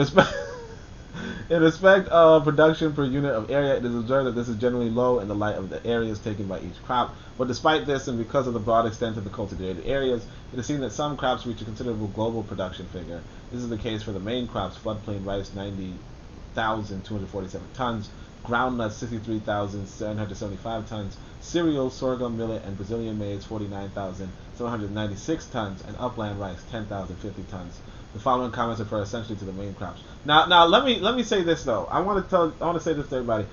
respect of production per unit of area, it is observed that this is generally low in the light of the areas taken by each crop. But despite this, and because of the broad extent of the cultivated areas, it is seen that some crops reach a considerable global production figure. This is the case for the main crops: floodplain rice 90,247 tons, groundnuts 63,775 tons, cereals, sorghum, millet, and Brazilian maize 49,796 tons, and upland rice 10,050 tons. The following comments refer essentially to the main crops. Now let me say this though. I want to say this to everybody.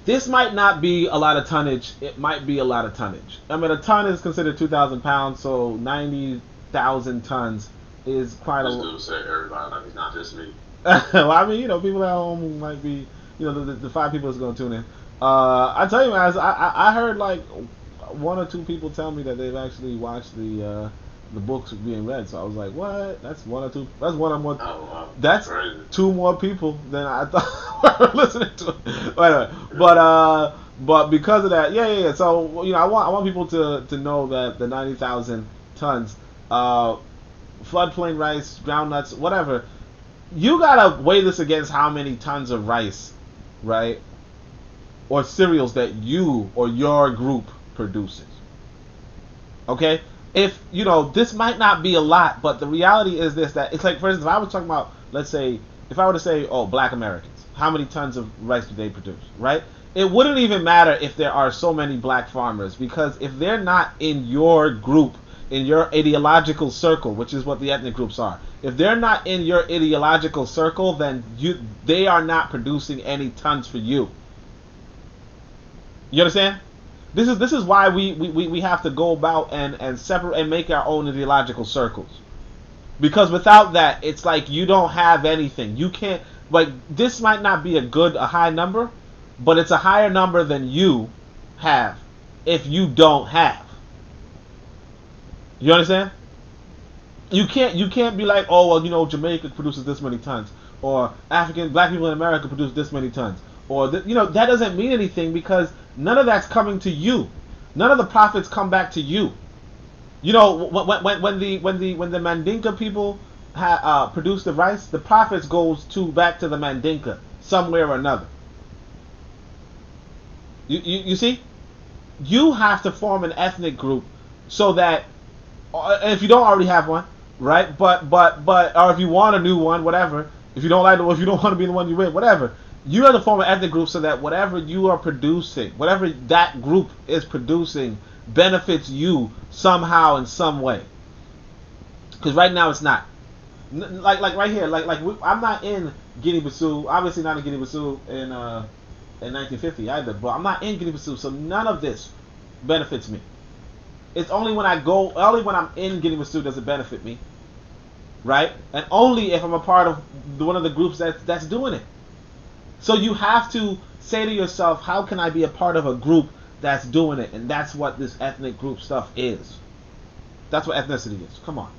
This might not be a lot of tonnage. It might be a lot of tonnage. I mean, a ton is considered 2,000 pounds, so 90,000 tons is quite a lot.
Just to say everybody, like it's not just me.
Well, I mean, people at home might be, the 5 people that's going to tune in. I tell you, man, I heard like 1 or 2 people tell me that they've actually watched the the books being read. So I was like, what? That's one or two. That's one or more.
Oh, wow.
That's
Crazy.
two more people than I thought were listening to it. Anyway, but because of that, yeah. So I want people to know that the 90,000 tons, floodplain rice, groundnuts, whatever. You gotta weigh this against how many tons of rice, right, or cereals that you or your group produces. Okay, if this might not be a lot, but the reality is this: that it's like, for instance, if I was talking about, let's say, if I were to say, oh, Black Americans, how many tons of rice do they produce, right? It wouldn't even matter if there are so many black farmers, because if they're not in your group, in your ideological circle, which is what the ethnic groups are, if they're not in your ideological circle, then they are not producing any tons for you. You understand? This is why we have to go about and separate and make our own ideological circles. Because without that, it's like you don't have anything. You can't, like, this might not be a high number, but it's a higher number than you have if you don't have. You understand? You can't be like, oh, well, Jamaica produces this many tons, or black people in America produce this many tons, or that doesn't mean anything, because none of that's coming to you. None of the profits come back to you. When the Mandinka people produce the rice, the profits goes back to the Mandinka somewhere or another. You see, you have to form an ethnic group so that, if you don't already have one, right? But or if you want a new one, whatever. If you don't want to be the one you with, whatever. You have to form an ethnic group so that whatever you are producing, whatever that group is producing, benefits you somehow in some way. Because right now it's not. Like right here, I'm not in Guinea-Bissau. Obviously not in Guinea-Bissau in 1950 either. But I'm not in Guinea-Bissau, so none of this benefits me. It's only when I'm in Guinea-Bissau does it benefit me, right? And only if I'm a part of one of the groups that's doing it. So you have to say to yourself, how can I be a part of a group that's doing it? And that's what this ethnic group stuff is. That's what ethnicity is. Come on.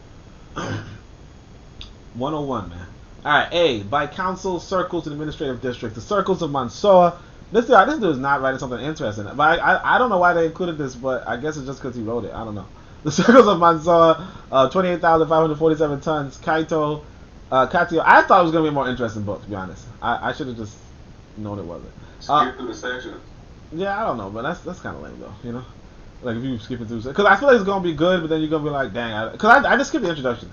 101, man. Alright, A. By council, circles, and administrative districts. The circles of Mansoa. This dude is not writing something interesting. But I don't know why they included this, but I guess it's just because he wrote it. I don't know. The circles of Mansoa, 28,547 tons. Kaito, Katio. I thought it was going to be a more interesting book, to be honest. I should have just known it wasn't.
Skip through the sections.
Yeah, I don't know, but that's kind of lame, though, Like, if you skip it through, because I feel like it's going to be good, but then you're going to be like, dang, because I just skipped the introduction.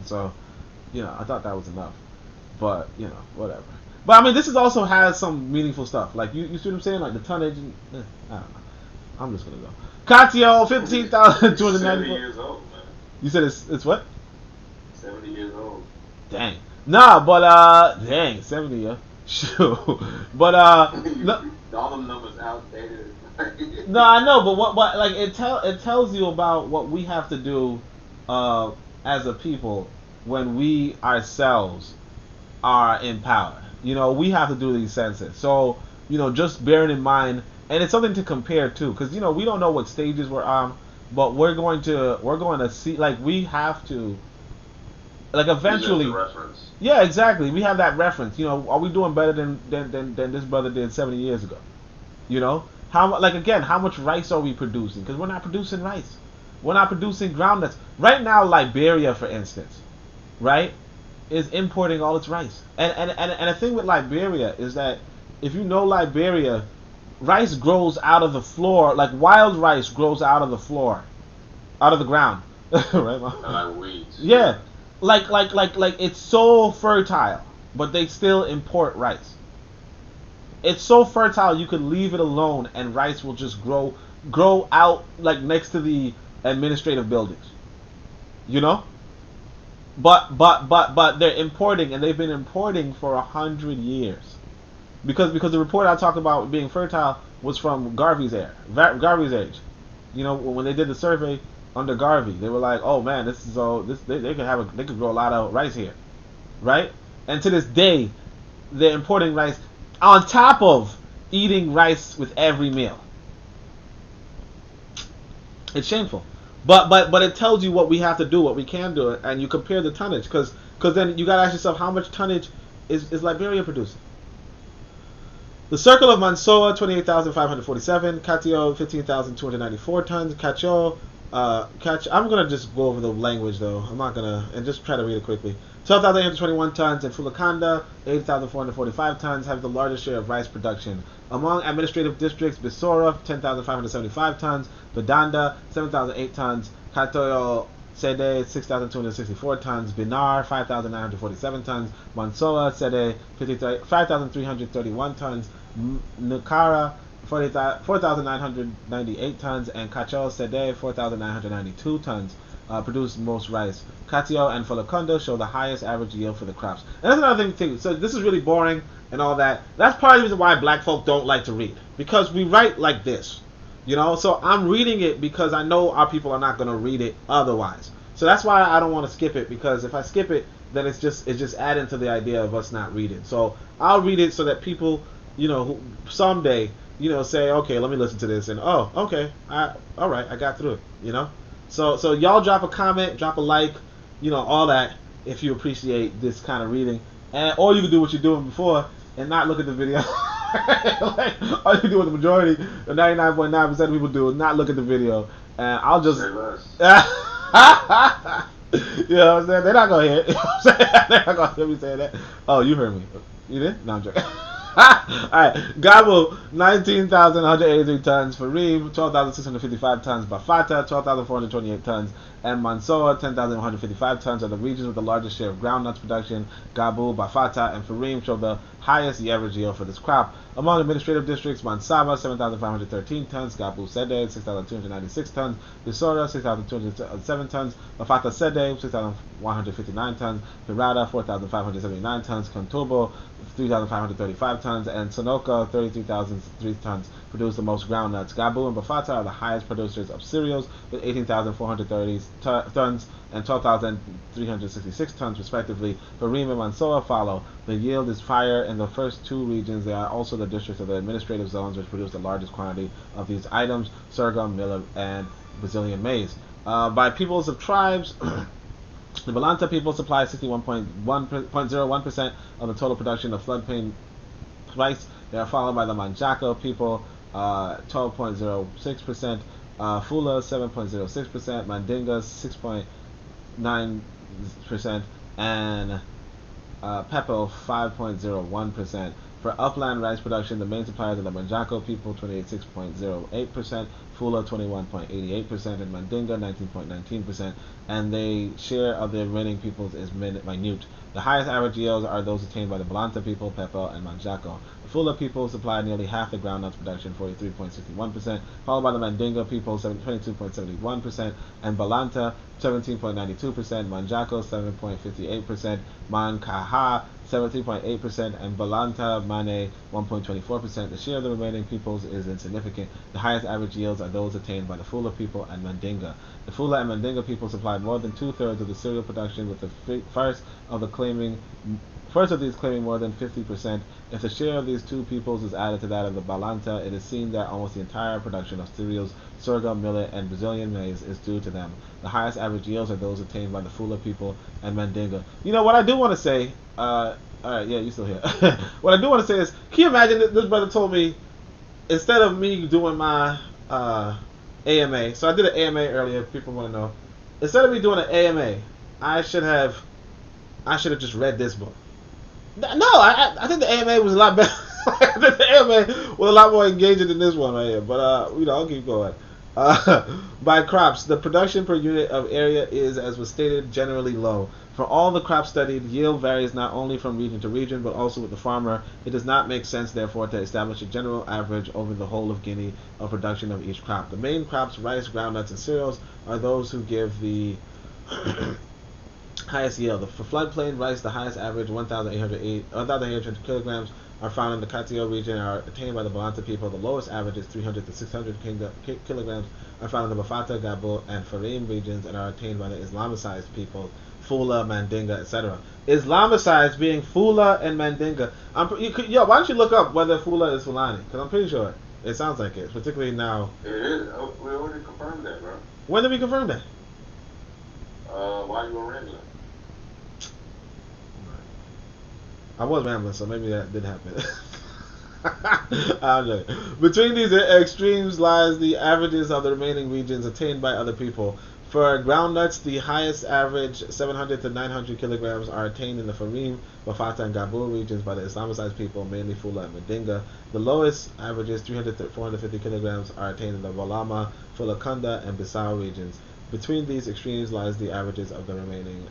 So, I thought that was enough. But, whatever. But, I mean, this also has some meaningful stuff. Like, you see what I'm saying? Like, the tonnage, and, I don't know. I'm just going to go. Katio, 15,294.
70 years old, man.
You said it's what?
70 years old.
Dang. Nah, but, 70, yeah. Sure. But, no.
All them numbers outdated.
No, I know, but what like it tells you about what we have to do as a people when we ourselves are in power. We have to do these census. So, just bearing in mind, and it's something to compare to, because we don't know what stages we're on, but we're going to see, like, we have to, like, eventually.
Reference.
Yeah, exactly. We have that reference. Are we doing better than this brother did 70 years ago? How much rice are we producing? Because we're not producing rice. We're not producing groundnuts. Right now, Liberia, for instance, right, is importing all its rice. And the thing with Liberia is that if you know Liberia, rice grows out of the floor, like wild rice grows out of the floor, out of the ground. Right, Mom?
Like weeds.
Yeah. Like it's so fertile, but they still import rice. It's so fertile you could leave it alone and rice will just grow out like next to the administrative buildings. But they're importing, and they've been importing for 100 years. Because the report I talked about being fertile was from Garvey's age. When they did the survey under Garvey, they were like, "Oh man, they could grow a lot of rice here," right? And to this day, they're importing rice on top of eating rice with every meal. It's shameful. But it tells you what we have to do, what we can do, and you compare the tonnage, because then you gotta ask yourself how much tonnage is Liberia producing. The Circle of Mansoa, 28,547. Katio, 15,294 tons. Cacho, I'm going to just go over the language, though. I'm not going to, and just try to read it quickly. 12,821 tons. And Fulakanda, 8,445 tons, have the largest share of rice production. Among administrative districts, Bisora, 10,575 tons. Badanda, 7,008 tons. Katoyo, Sede, 6,264 tons. Binar, 5,947 tons. Mansoa, Sede, 5,331 tons. Nukara, 4,998 tons. And Cacho, Sede, 4,992 tons. Produce most rice. Katio and Fulakunda show the highest average yield for the crops. And that's another thing too. So this is really boring and all that. That's part of the reason why black folk don't like to read. Because we write like this. So I'm reading it because I know our people are not going to read it otherwise. So that's why I don't want to skip it, because if I skip it, then it's just adding to the idea of us not reading. So I'll read it so that people, who someday, say, okay, let me listen to this, and oh, okay, all right, I got through it, So y'all drop a comment, drop a like, all that, if you appreciate this kind of reading, or you can do what you're doing before and not look at the video. All you do with the majority, the 99.9% of people do, is not look at the video, and I'll just. You know what I'm saying? They're not gonna hear it. You know what I'm saying? They're not gonna hear me saying that. Oh, you heard me. You did? No, I'm joking. Alright, Gabo, 19,183 tons. Farim, 12,655 tons. Bafata, 12,428 tons. And Mansoa, 10,155 tons are the regions with the largest share of groundnuts production. Gabu, Bafata, and Farim show the highest average yield for this crop. Among administrative districts, Mansaba, 7,513 tons. Gabu Sede, 6,296 tons. Bisora, 6,207 tons. Bafata Sede, 6,159 tons. Pirata, 4,579 tons. Kantobo, 3,535 tons, and Sanoka, 33,003 tons, produce the most groundnuts. Gabu and Bafata are the highest producers of cereals, with 18,430 tons and 12,366 tons, respectively. Barim and Mansoa follow. The yield is higher in the first two regions. They are also the districts of the administrative zones which produce the largest quantity of these items: sorghum, millet, and Brazilian maize. By peoples of tribes, the Balanta people supply 61.01% of the total production of floodplain rice. They are followed by the Manjaco people, 12.06%, Fula, 7.06%, Mandinga, 6.9%, and Pepo, 5.01%. For upland rice production, the main suppliers are the Manjaco people, 26.08%, Fula, 21.88%, and Mandinga, 19.19%, and the share of the remaining peoples is minute. The highest average yields are those attained by the Balanta people, Pepo, and Manjaco. The Fula people supply nearly half the groundnuts production, 43.61%, followed by the Mandinga people, 22.71%, and Balanta, 17.92%, Manjaco, 7.58%, Mankaha, 17.8%, and Balanta Mane, 1.24%. The share of the remaining peoples is insignificant. The highest average yields are those attained by the Fula people and Mandinga. The Fula and Mandinga people supply more than 2/3 of the cereal production, with the first of these claiming more than 50%. If the share of these two peoples is added to that of the Balanta, it is seen that almost the entire production of cereals, sorghum, millet, and Brazilian maize is due to them. The highest average yields are those attained by the Fula people and Mandinga. What I do want to say, alright, yeah, you still here. What I do want to say is, can you imagine that this brother told me, instead of me doing my AMA, so I did an AMA earlier, if people want to know, instead of me doing an AMA, I should have just read this book. No, I think the AMA was a lot better. I think the AMA was a lot more engaging than this one right here. But I'll keep going. By crops, the production per unit of area is, as was stated, generally low. For all the crops studied, yield varies not only from region to region, but also with the farmer. It does not make sense, therefore, to establish a general average over the whole of Guinea of production of each crop. The main crops, rice, groundnuts, and cereals, are those who give the highest yield. For floodplain rice, the highest average, 1,800 kilograms, are found in the Katio region and are attained by the Balanta people. The lowest average is 300 to 600 kilograms, are found in the Bafata, Gabo, and Farim regions and are attained by the Islamicized people, Fula, Mandinga, etc. Islamicized being Fula and Mandinga. Why don't you look up whether Fula is Fulani? Because I'm pretty sure it sounds like it, particularly now.
It is. We already confirmed that, bro.
When did we confirm that?
While you were rambling.
I was rambling, so maybe that did happen. I'm joking. Between these extremes lies the averages of the remaining regions attained by other people. For groundnuts, the highest average 700 to 900 kilograms are attained in the Farim, Bafata, and Gabur regions by the Islamicized people, mainly Fula and Mandinga. The lowest averages 300 to 450 kilograms are attained in the Walama, Fulakunda, and Bissau regions. Between these extremes lies the averages of the remaining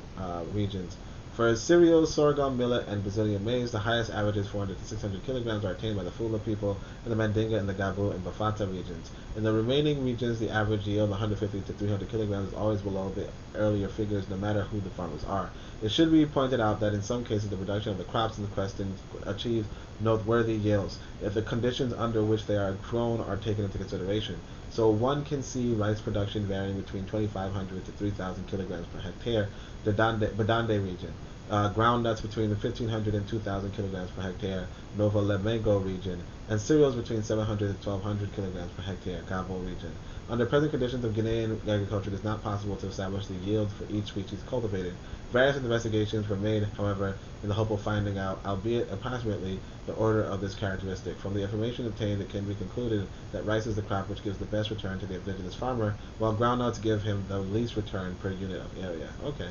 regions. For cereals, sorghum, millet, and Brazilian maize, the highest averages 400 to 600 kilograms are attained by the Fula people and the Mandinga and the Gabu and Bafata regions. In the remaining regions, the average yield 150 to 300 kilograms is always below the earlier figures, no matter who the farmers are. It should be pointed out that in some cases, the production of the crops in question achieves noteworthy yields if the conditions under which they are grown are taken into consideration. So one can see rice production varying between 2,500 to 3,000 kilograms per hectare, the Badande region. Groundnuts between 1,500 and 2,000 kilograms per hectare, Nova Lemengo region, and cereals between 700 to 1,200 kilograms per hectare, Gabo region. Under present conditions of Ghanaian agriculture, it is not possible to establish the yield for each species cultivated. Various investigations were made, however, in the hope of finding out, albeit approximately, the order of this characteristic. From the information obtained, it can be concluded that rice is the crop which gives the best return to the indigenous farmer, while groundnuts give him the least return per unit of area. Okay.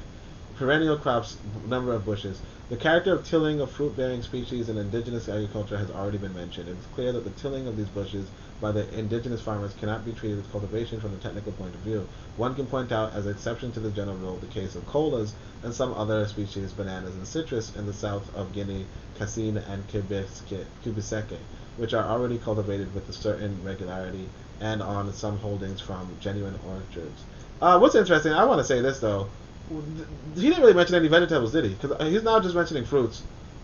Perennial crops, number of bushes. The character of tilling of fruit-bearing species in indigenous agriculture has already been mentioned. It is clear that the tilling of these bushes by the indigenous farmers cannot be treated as cultivation from the technical point of view. One can point out as an exception to the general rule the case of colas and some other species, bananas and citrus, in the south of Guinea, Cassine and Cubiseke, which are already cultivated with a certain regularity and on some holdings from genuine orchards. What's interesting, I want to say this though, he didn't really mention any vegetables, did he? Because he's now just mentioning fruits.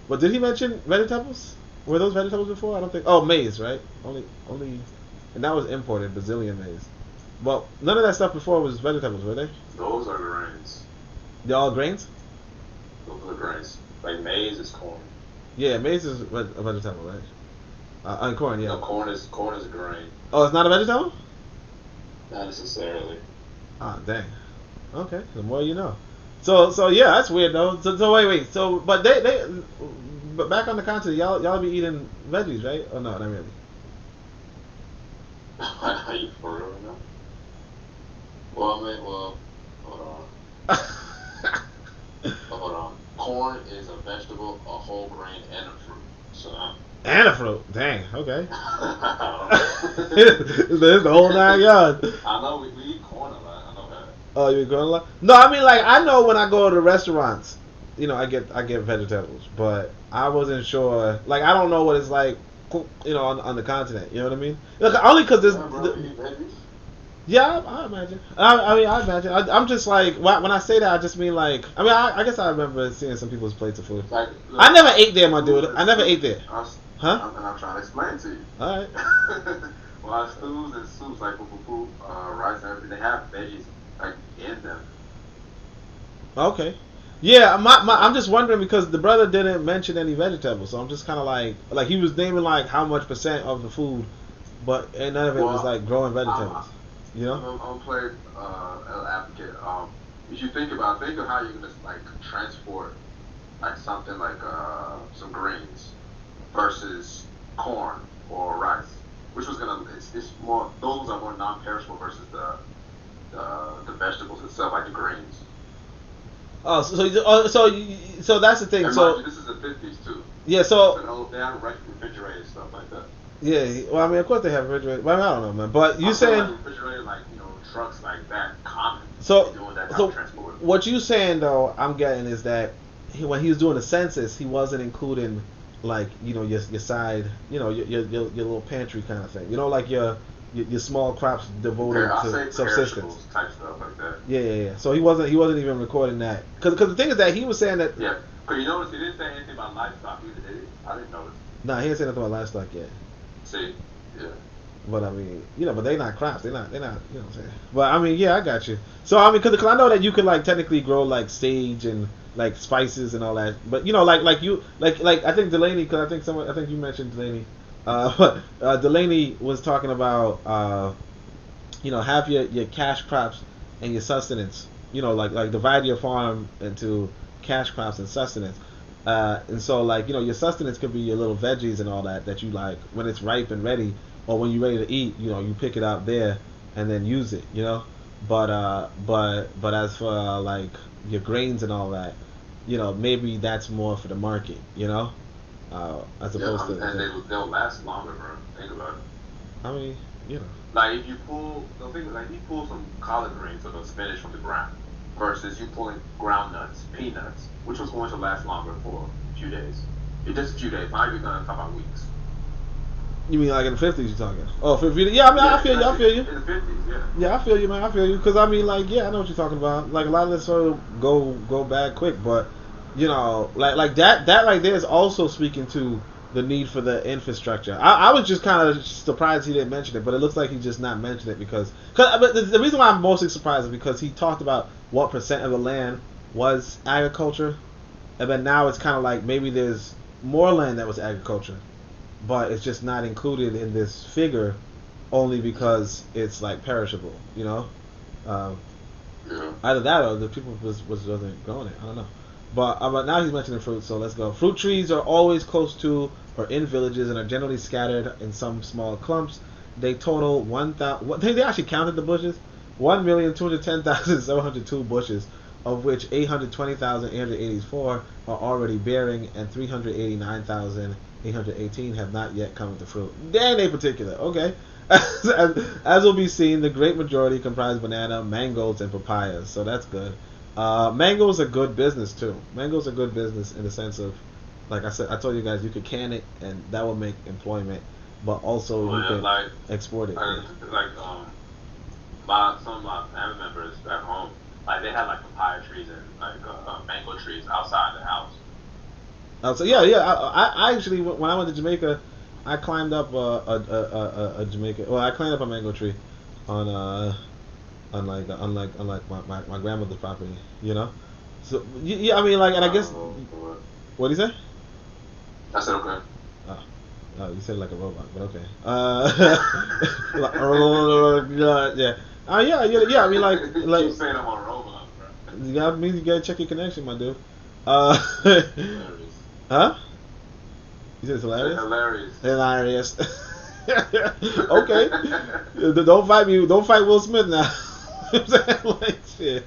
But did he mention vegetables? Were those vegetables before? I don't think. Oh, maize, right? Only, and that was imported, Brazilian maize. Well, none of that stuff before was vegetables, were they?
Those are grains.
They're all grains?
Those are grains. Like maize is corn.
Yeah, maize is a vegetable, right? And corn, yeah.
No, corn is a grain.
Oh, it's not a vegetable?
Not necessarily.
Ah, dang. Okay, the more you know. So yeah, that's weird though. So wait. So but but back on the continent, y'all be eating veggies, right? Oh no, not really.
Are you for real now? Well, hold on. Hold on. Corn is a vegetable, a whole grain, and a fruit. So.
And a fruit. Dang. Okay. There's the whole 9 yards.
I know we eat corn a lot. I know that.
Oh, you eat corn a lot? No, I mean like I know when I go to the restaurants, you know, I get vegetables, but I wasn't sure. Like I don't know what it's like, you know, on the continent. You know what I mean? Look, only because this. Yeah, I imagine. I imagine. I'm just like when I say that, I just mean like. I mean, I guess I remember seeing some people's plates of food.
Like, look,
I never ate there, my dude. I never ate there.
Huh? I'm trying to explain to you.
All right.
Well, stews and soups like fufu, rice and everything, they have veggies like in them.
Okay. Yeah, I'm just wondering because the brother didn't mention any vegetables, so I'm just kind of like he was naming like how much percent of the food, but none of it was like growing vegetables. You know?
I'm gonna play an advocate. You should think of how you're gonna like transport like something like some grains versus corn or rice, which was gonna it's more those are more non-perishable versus the vegetables itself, like the grains.
Oh, so that's the thing.
And
so
this is the 50s too.
Yeah, so
they have refrigerated stuff like that.
Yeah, well, I mean, of course they have refrigerated. Well, I mean, I don't know, man. But you saying
like refrigerated, like trucks like that common.
So
transport.
What you saying though, I'm getting is that when he was doing the census, he wasn't including like your side, your little pantry kind of thing. Like your small crops devoted to subsistence
type stuff like that.
Yeah. So he wasn't even recording that because the thing is that he was saying that.
Yeah, but you notice he didn't say anything about livestock either, did he? I didn't notice.
Nah, he didn't say nothing about livestock yet.
See, yeah.
But I mean, but they not crops. They're not. You know what I'm saying? But I mean, yeah, I got you. So I mean, because I know that you could like technically grow like sage and like spices and all that. But like I think Delaney, because I think you mentioned Delaney. Delaney was talking about have your cash crops and your sustenance. Like divide your farm into cash crops and sustenance. And so like your sustenance could be your little veggies and all that you like when it's ripe and ready, or when you're ready to eat. You pick it out there and then use it. But as for like your grains and all that, maybe that's more for the market. As opposed to.
And they'll last longer, bro. Think about it.
I mean,
Like if you pull, the thing is, like you pull some collard greens or the spinach from the ground, versus you pulling groundnuts, peanuts, which was going to last longer for a few days. It's just a few days. Not even gonna talk about weeks.
You mean like in the 50s you're talking? Oh, 50? Yeah, I mean, I feel you.
In the 50s, yeah.
Yeah, I feel you, man. I feel you. Because, I mean, like, yeah, I know what you're talking about. Like, a lot of this sort of go back quick. But, like that right there is also speaking to the need for the infrastructure. I was just kind of surprised he didn't mention it. But it looks like he just not mentioned it because but the reason why I'm mostly surprised is because he talked about what percent of the land was agriculture. And then now it's kind of like maybe there's more land that was agriculture, but it's just not included in this figure only because it's like perishable,
Yeah.
Either that or the people wasn't growing it. I don't know. But now he's mentioning fruit, so let's go. Fruit trees are always close to or in villages and are generally scattered in some small clumps. They total 1,000. They actually counted the bushes. 1,210,702 bushes, of which 820,884 are already bearing, and 389,818 have not yet come into fruit. Dang, they particular. Okay. As will be seen, the great majority comprise banana, mangoes, and papayas. So that's good. Mangoes are good business too. Mangoes are good business in the sense of, like I said, I told you guys you could can it, and that will make employment, but also you can
like,
export it.
Some of my family members back home, like they had like papaya trees and like mango trees outside the house.
So yeah. I actually, when I went to Jamaica, I climbed up a Jamaica. Well, I climbed up a mango tree on my grandmother's property. So yeah, I mean, like, and I guess. What do you say?
I said okay.
Oh, you said like a robot, but okay. Yeah. Yeah. I mean, like.
You keep saying I'm a robot, bro.
That means you gotta check your connection, my dude.
Hilarious.
Huh? You said it's hilarious?
Hilarious.
Okay. Don't fight me. Don't fight Will Smith now. I'm saying, like, shit.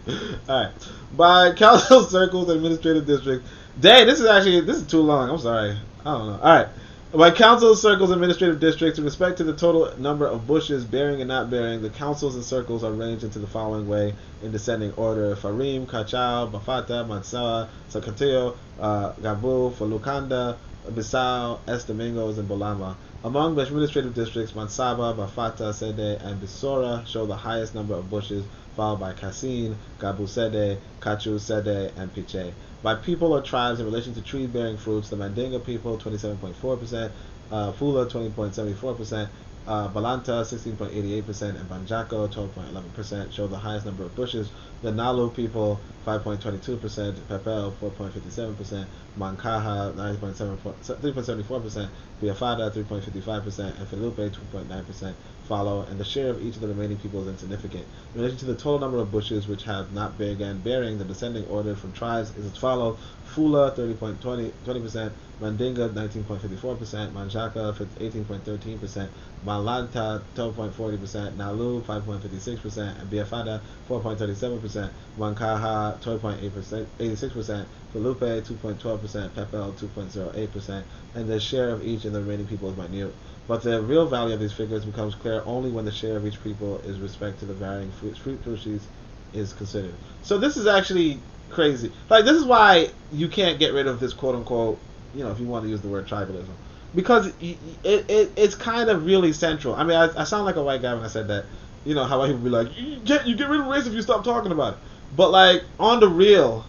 Alright. By council circles and administrative districts. Dang, this is too long. I'm sorry. I don't know. Alright. By council circles and administrative districts, in respect to the total number of bushes bearing and not bearing, the councils and circles are arranged into the following way in descending order: Farim, Kachao, Bafata, Mansawa, Sakateo, Gabu, Falukanda, Bissau, Es Domingos, and Bolama. Among the administrative districts, Mansaba, Bafata, Sede, and Bisora show the highest number of bushes, followed by Kassin, Gabu Sede, Kachu Sede, and Piche. By people or tribes in relation to tree-bearing fruits, the Mandinga people 27.4%, Fula 20.74%, Balanta 16.88%, and Banjako 12.11% show the highest number of bushes. The Nalu people 5.22%, Pepel 4.57%, Mankaha 3.74%, Biafada 3.55%, and Felupe 2.9% follow, and the share of each of the remaining people is insignificant. In relation to the total number of bushes which have not begun bearing, the descending order from tribes is as follows: Fula 30.20%, Mandinga 19.54%, Manjaka 18.13%, Malanta 12.40%, Nalu 5.56%, and Biafada 4.37%, Mankaha 12.86%, Felupe 2.12%, Pepel 2.08%, and the share of each in the remaining people is minute. But the real value of these figures becomes clear only when the share of each people is respect to the varying fruit species is considered. So this is actually crazy. Like, this is why you can't get rid of this quote unquote, if you want to use the word tribalism, because it's kind of really central. I mean, I sound like a white guy when I said that. How white people be like, you get rid of race if you stop talking about it. But like, on the real,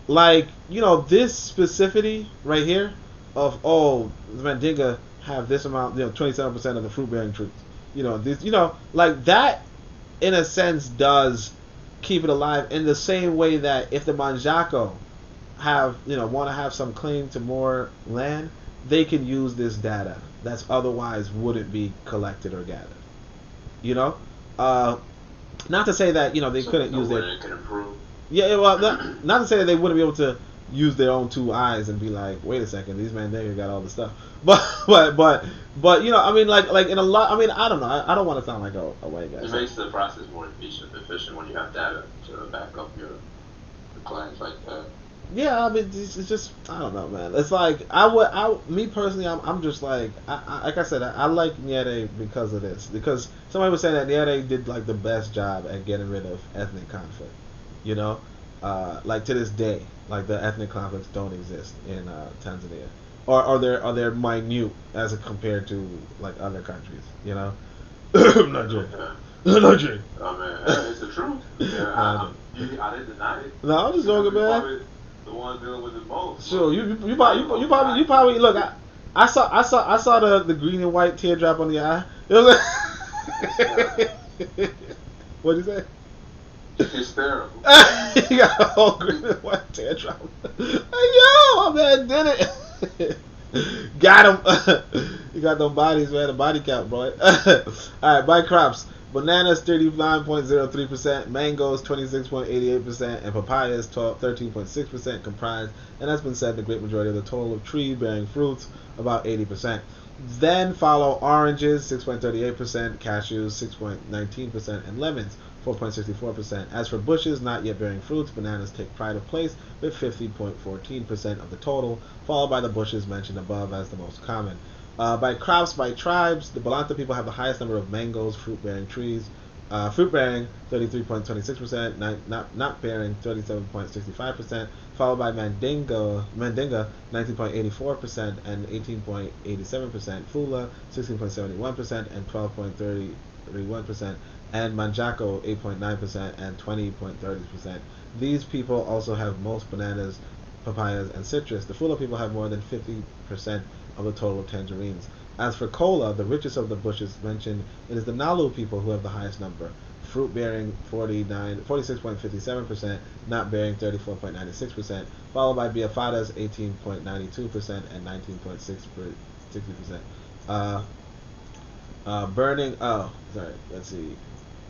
like, this specificity right here of, the Mandinga have this amount, 27% of the fruit-bearing trees. Like that, in a sense, does keep it alive in the same way that if the Manjako want to have some claim to more land, they can use this data that's otherwise wouldn't be collected or gathered. Not to say that they
So
couldn't
no
use
way
their
it can improve.
well not to say that they wouldn't be able to use their own two eyes and be like, wait a second, these Mandinga got all the stuff, but I mean like in a lot, I mean I don't know, I don't want to sound like a white guy.
It makes the process more efficient when you have data to back up your claims like that.
Yeah, I mean, it's just I don't know, man. It's like me personally, I'm just like like I said, I like Nyere because of this. Because somebody was saying that Nyere did like the best job at getting rid of ethnic conflict. You know, like to this day, like the ethnic conflicts don't exist in Tanzania, or they're minute as compared to like other countries. You know, Nigeria, Nigeria.
Oh man, it's the truth. Yeah, I didn't deny it.
No, I'm just joking, man.
The one dealing with it most.
Sure, you probably look. I saw the green and white teardrop on the eye. It was like, what'd you say?
It's hysterical.
You got a whole green and white teardrop. Like, yo, my man did it. Got him. You got them bodies, man. The body count, bro. All right, by crops. Bananas 39.03%, mangoes 26.88%, and papayas 13.6% comprise, and that's been said the great majority of the total of tree-bearing fruits, about 80%. Then follow oranges 6.38%, cashews 6.19%, and lemons 4.64%. As for bushes not yet bearing fruits, bananas take pride of place with 50.14% of the total, followed by the bushes mentioned above as the most common. By crops, by tribes, the Balanta people have the highest number of mangoes, fruit-bearing trees. Fruit-bearing, 33.26%, not bearing, 37.65%, followed by Mandinga, 19.84%, and 18.87%, Fula, 16.71%, and 12.31%, and Manjaco, 8.9%, and 20.30%. These people also have most bananas, papayas, and citrus. The Fula people have more than 50% of the total of tangerines. As for cola, the richest of the bushes mentioned, it is the Nalu people who have the highest number. Fruit bearing 46.57%, not bearing 34.96%, followed by Biafadas 18.92% and 19.60%. Burning,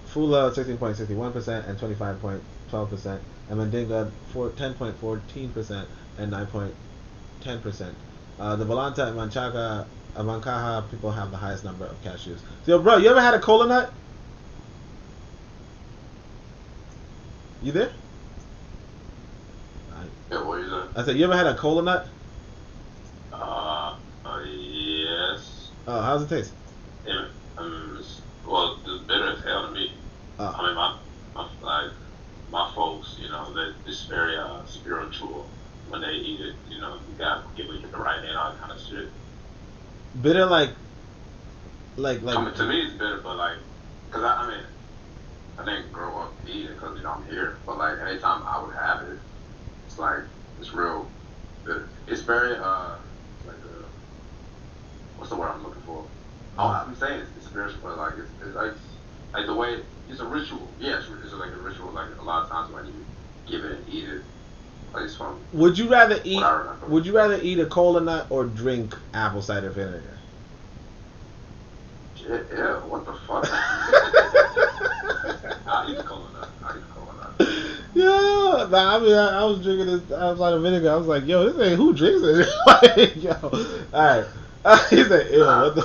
Fula 16.61% and 25.12%, and Mandinga 10.14% and 9.10%. The Volanta and Mankaha people have the highest number of cashews. So, bro, you ever had a cola nut? You there?
Yeah, what is that?
I said, you ever had a cola nut?
Yes.
Oh, how's it taste?
Yeah, well, it's bitter as hell to me. I mean, my folks, they're very spiritual when they eat it. You gotta give it the right hand, all that kind of shit.
Bitter, like.
I mean, to me, it's bitter, but cause I didn't grow up eating it because I'm here. But anytime I would have it, it's it's real bitter. It's very what's the word I'm looking for? Oh, I'm saying it's spiritual, but it's like the way it's a ritual. Yeah, it's like a ritual. Like a lot of times when you give it and eat it, it's fun.
Would you rather eat a cola nut or drink apple cider vinegar?
Yeah, what the fuck? I eat the cola nut.
Yeah, I was drinking this apple cider vinegar. I was like, yo, this ain't who drinks it. Yo, all right. He said, ew, what the?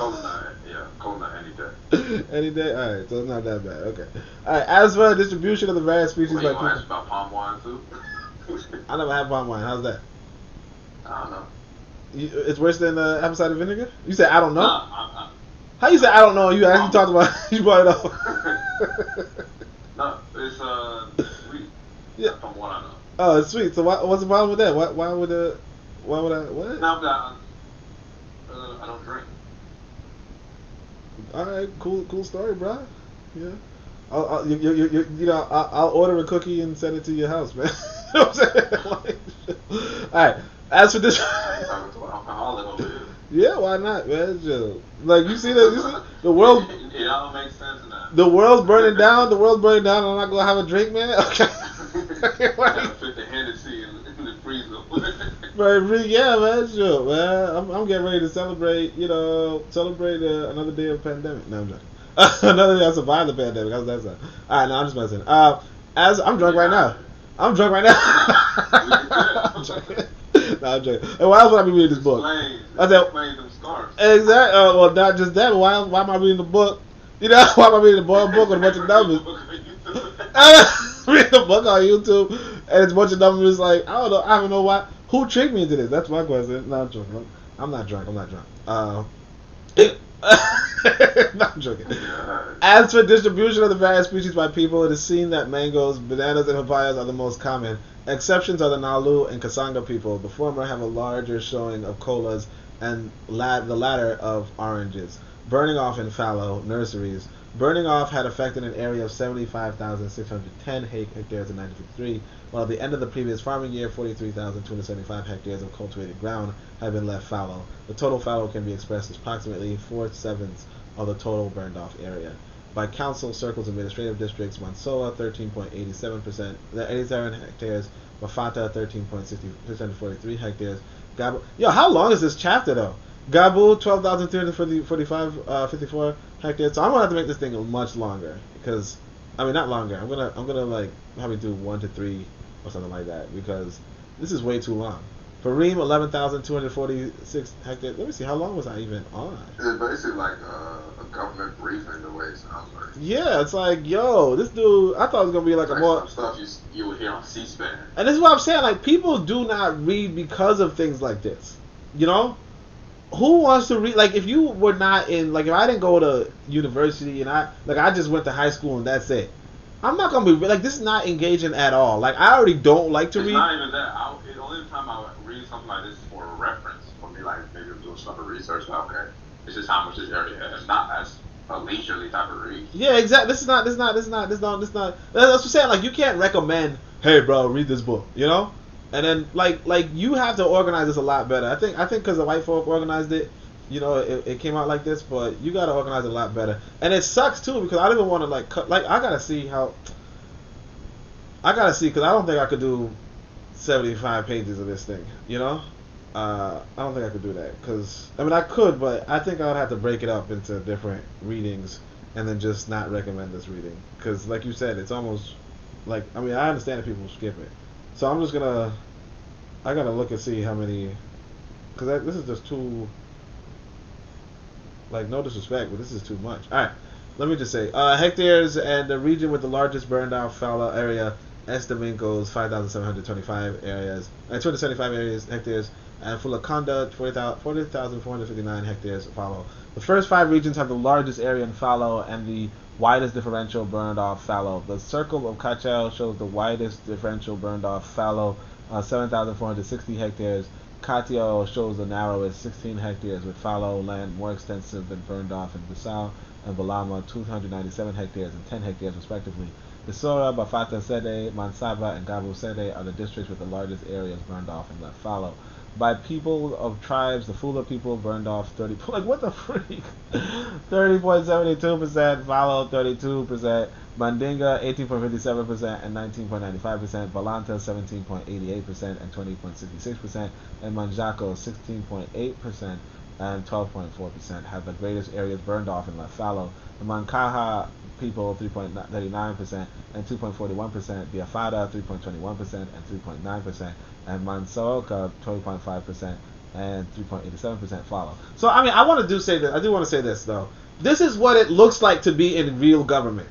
Cola nut any day.
Any day? All right, so it's not that bad. Okay. All right. As for the distribution of the various species,
you want to ask about palm wine too?
I never had palm wine. How's that?
I don't know.
It's worse than apple cider vinegar? You said I don't know.
How
you say I don't know? You actually talked about you brought it up.
No, it's sweet.
Yeah.
From what I know.
Oh, it's sweet. So what's the problem with that? Why would I? What?
No, I don't drink.
All right, cool story, bro. Yeah. I'll order a cookie and send it to your house, man. You know what I'm saying? All right. As for this, yeah, why not, man? It's just, you see the world.
It all makes sense now.
The world's burning down. And I'm not gonna have a drink, man. Okay.
Fit the Hennessy in the freezer.
Right, yeah, man, sure, man. I'm getting ready to celebrate another day of pandemic. No, I'm joking. Another thing that survived the pandemic. How's that sound? All right, no, I'm just messing. As I'm drunk right now. I'm drunk right now. I'm joking. No, I'm joking. And why else would I be reading this book? I said, exactly. Well, not just that. But why am I reading the book? You know, why am I reading the book with a bunch of numbers? Reading the book on YouTube, and it's a bunch of numbers. Like, I don't know why. Who tricked me into this? That's my question. No, I'm joking. I'm not drunk. No, I'm joking. As for distribution of the various species by people, it is seen that mangoes, bananas, and papayas are the most common. Exceptions are the Nalu and Kasanga people. The former have a larger showing of colas and the latter of oranges. Burning off in fallow nurseries. Burning off had affected an area of 75,610 hectares in 1953, while at the end of the previous farming year, 43,275 hectares of cultivated ground had been left fallow. The total fallow can be expressed as approximately 4/7 of the total burned off area. By council circles administrative districts, Mansoa 13.87%, 87 hectares, Mafata 13.643 hectares. Yo, how long is this chapter though? Gabu 12,354 hectares. So I'm gonna have to make this thing much longer because, I mean, not longer. I'm gonna like have me do 1 to 3 or something like that because this is way too long. Fareem 11,246 hectares. Let me see, how long was I even on?
It's basically like a government briefing the way it sounds like.
Yeah, it's like, yo, this dude, I thought it was gonna be like a more
some stuff you would hear on C-SPAN.
And this is what I'm saying. Like, people do not read because of things like this. You know, who wants to read? Like, if you were not in, like, if I didn't go to university and I just went to high school and that's it, I'm not gonna be like, this is not engaging at all. Like, I already don't like to read.
It's not even that. The only time I read something like this is for a reference. For me, like maybe I'm doing some research. Like, okay, this is how much this area has. Not as a leisurely type of read.
Yeah, exactly. This not. That's what I'm saying. Like, you can't recommend, hey, bro, read this book. You know. And then, like you have to organize this a lot better. I think because the white folk organized it, you know, it came out like this. But you got to organize it a lot better. And it sucks too because I don't even want to like cut. Like, I gotta see because I don't think I could do 75 pages of this thing. You know, I don't think I could do that because I mean I could, but I think I would have to break it up into different readings and then just not recommend this reading because, like you said, it's almost like, I mean, I understand that people skip it. So I'm just I gotta look and see how many, because this is just too, like, no disrespect, but this is too much. Alright, let me just say, hectares and the region with the largest burned out fallow area, Estamincos, 5,725 areas, 275 hectares, and Fulakanda, 40,459 hectares fallow. The first 5 regions have the largest area in fallow and the widest differential burned off fallow. The circle of Kachel shows the widest differential burned off fallow, 7,460 hectares. Katio shows the narrowest, 16 hectares, with fallow land more extensive than burned off in Bissau and Balama, 297 hectares and 10 hectares respectively. Isora, Bafata Sede, Mansaba, and Gabu Sede are the districts with the largest areas burned off and left fallow. By people of tribes, the Fula people burned off 30. Like, what the freak? 30.72%, Fallow 32%, Mandinga 18.57% and 19.95%, Balanta 17.88% and 20.66%, and Manjaco 16.8% and 12.4% have the greatest areas burned off and left fallow. The Mankaha people 3.39% and 2.41%, Biafada 3.21% and 3.9%, and Mansoka 20.5% and 3.87% follow. So I mean, I do want to say this though. This is what it looks like to be in real government.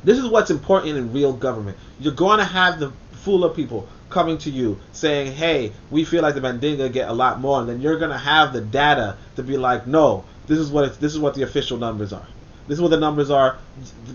This is what's important in real government. You're going to have the Fula people coming to you saying, hey, we feel like the Mandinga get a lot more, and then you're going to have the data to be like, no, this is what the official numbers are. This is what the numbers are.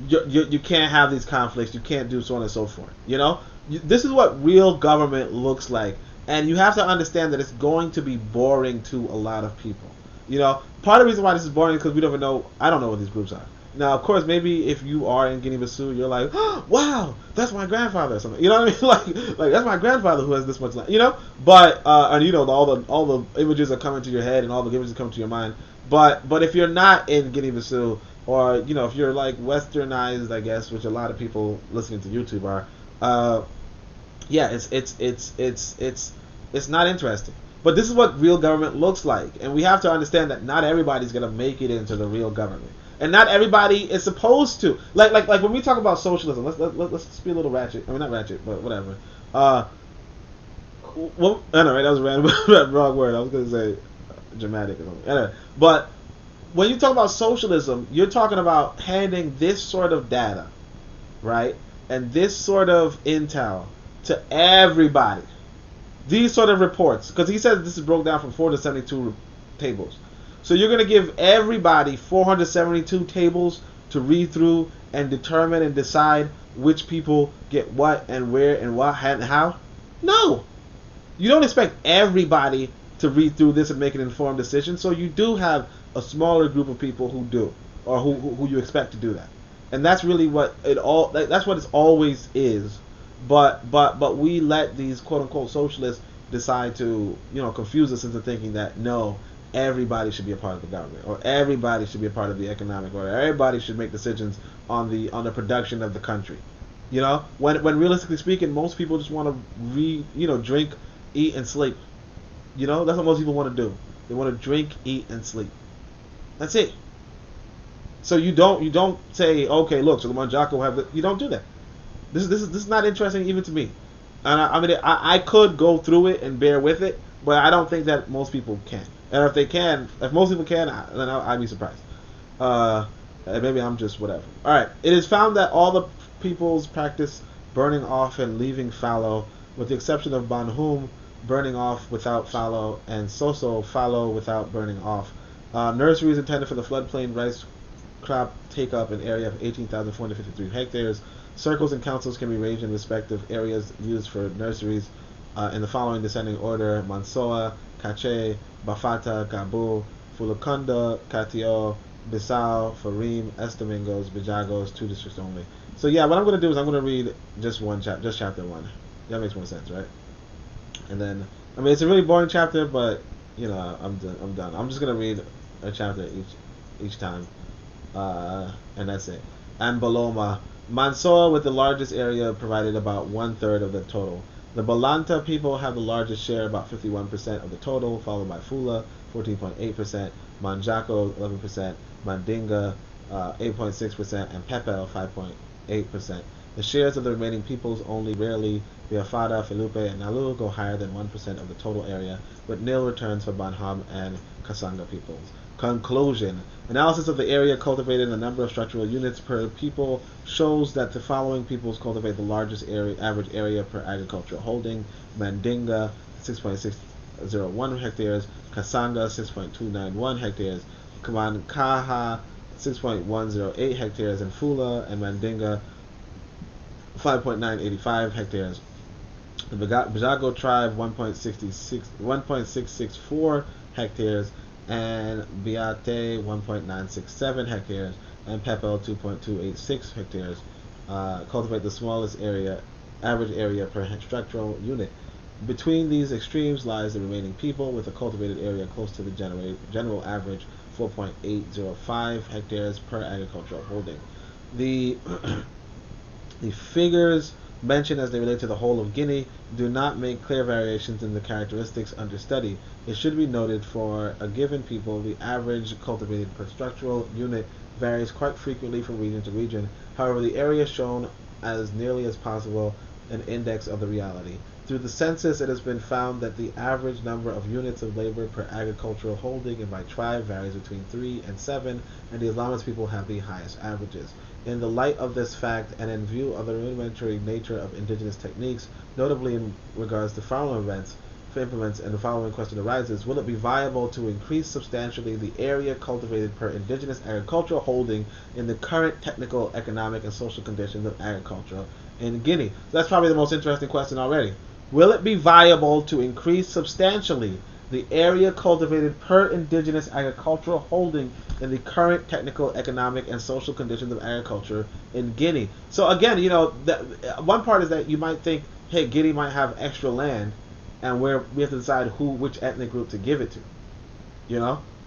You can't have these conflicts. You can't do so on and so forth. You know, this is what real government looks like, and you have to understand that it's going to be boring to a lot of people. You know, part of the reason why this is boring is because we don't even know. I don't know what these groups are. Now, of course, maybe if you are in Guinea-Bissau, you're like, oh, wow, that's my grandfather or something. You know what I mean? Like that's my grandfather who has this much land. You know, but and you know all the images are coming to your head and all the images are coming to your mind. But if you're not in Guinea-Bissau, or you know, if you're like westernized, I guess, which a lot of people listening to YouTube are, yeah, it's not interesting. But this is what real government looks like, and we have to understand that not everybody's gonna make it into the real government. and not everybody is supposed to. Like when we talk about socialism, let's just be a little ratchet. I mean, not ratchet, but whatever. Well, I know, right? That was a random, wrong word. I was gonna say dramatic or something. Anyway, but when you talk about socialism, you're talking about handing this sort of data, right, and this sort of intel to everybody. These sort of reports, because he says this is broke down from 472 tables. So you're going to give everybody 472 tables to read through and determine and decide which people get what and where and what and how? No. You don't expect everybody to read through this and make an informed decision. So you do have a smaller group of people who do, or who you expect to do that. And that's really what that's what it always is. But we let these quote unquote socialists decide to, confuse us into thinking that no, everybody should be a part of the government, or everybody should be a part of the economic order. Everybody should make decisions on the production of the country. When realistically speaking, most people just want to drink, eat, and sleep. That's what most people want to do. They want to drink, eat, and sleep. That's it. So you don't say, okay, look, so the Manjaco have the. You don't do that. This is not interesting even to me. And I could go through it and bear with it, but I don't think that most people can. And if most people can, then I'd be surprised. Maybe I'm just whatever. All right. It is found that all the peoples practice burning off and leaving fallow, with the exception of Banhum, burning off without fallow, and Soso, fallow without burning off. Nurseries intended for the floodplain rice crop take up an area of 18,453 hectares. Circles and councils can be arranged in respective areas used for nurseries in the following descending order: Mansoa, Cache, Bafata, Gabu, Fulukunda, Katio, Bissau, Farim, Estamingos, Bijagos, 2 districts only. So yeah, what I'm going to do is I'm going to read just chapter 1. That makes more sense, right? And then, it's a really boring chapter, but I'm done. I'm just going to read a chapter each time, and that's it. And Baloma, Mansoa, with the largest area, provided about 1/3 of the total. The Balanta people have the largest share, about 51% of the total, followed by Fula, 14.8%, Manjaco, 11%, Mandinga, 8.6%, and Pepel, 5.8%. The shares of the remaining peoples only rarely, Biafada, Felipe, and Nalu, go higher than 1% of the total area, with nil returns for Banham and Kasanga peoples. Conclusion. Analysis of the area cultivated and the number of structural units per people shows that the following peoples cultivate the largest average area per agricultural holding: Mandinga, 6.601 hectares, Kasanga, 6.291 hectares, Kamankaha, 6.108 hectares, and Fula and Mandinga, 5.985 hectares. The Bajago tribe, 1.664 hectares, and Biate, 1.967 hectares, and Pepel, 2.286 hectares, cultivate the smallest average area per structural unit. Between these extremes lies the remaining people, with a cultivated area close to the general average, 4.805 hectares per agricultural holding. The figures mentioned as they relate to the whole of Guinea do not make clear variations in the characteristics under study. It should be noted for a given people, the average cultivated per structural unit varies quite frequently from region to region. However, the area shown as nearly as possible an index of the reality. Through the census, it has been found that the average number of units of labor per agricultural holding and by tribe varies between 3 and 7, and the Islamist people have the highest averages. In the light of this fact, and in view of the rudimentary nature of indigenous techniques, notably in regards to farm implements, and the following question arises: will it be viable to increase substantially the area cultivated per indigenous agricultural holding in the current technical, economic, and social conditions of agriculture in Guinea? So that's probably the most interesting question already. Will it be viable to increase substantially the area cultivated per indigenous agricultural holding in the current technical, economic, and social conditions of agriculture in Guinea? So again, one part is that you might think, hey, Guinea might have extra land, and we have to decide which ethnic group to give it to,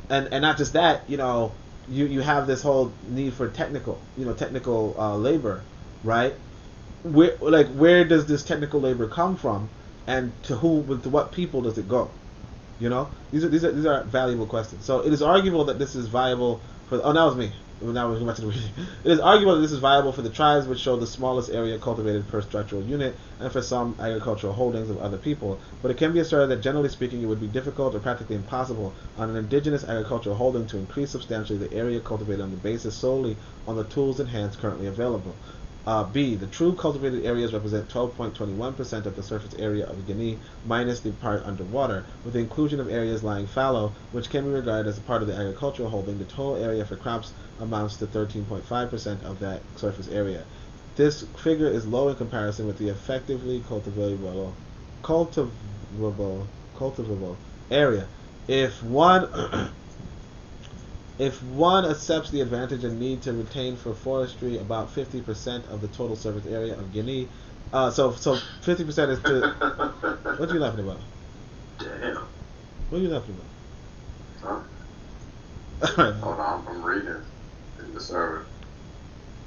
and not just that, you have this whole need for technical labor, right? Where does this technical labor come from, and to what people does it go? You know, these are valuable questions. So it is arguable that this is viable for. Oh, that was me. Now we're going back to the reading. It is arguable that this is viable for the tribes which show the smallest area cultivated per structural unit, and for some agricultural holdings of other people. But it can be asserted that generally speaking, it would be difficult or practically impossible on an indigenous agricultural holding to increase substantially the area cultivated on the basis solely on the tools and hands currently available. B. The true cultivated areas represent 12.21% of the surface area of Guinea, minus the part underwater. With the inclusion of areas lying fallow, which can be regarded as a part of the agricultural holding, the total area for crops amounts to 13.5% of that surface area. This figure is low in comparison with the effectively cultivable area. If one accepts the advantage and need to retain for forestry about 50% of the total surface area of Guinea, so 50% is to. What are you laughing about?
Damn.
What are you laughing
Huh?
about?
Hold on, I'm reading in the server.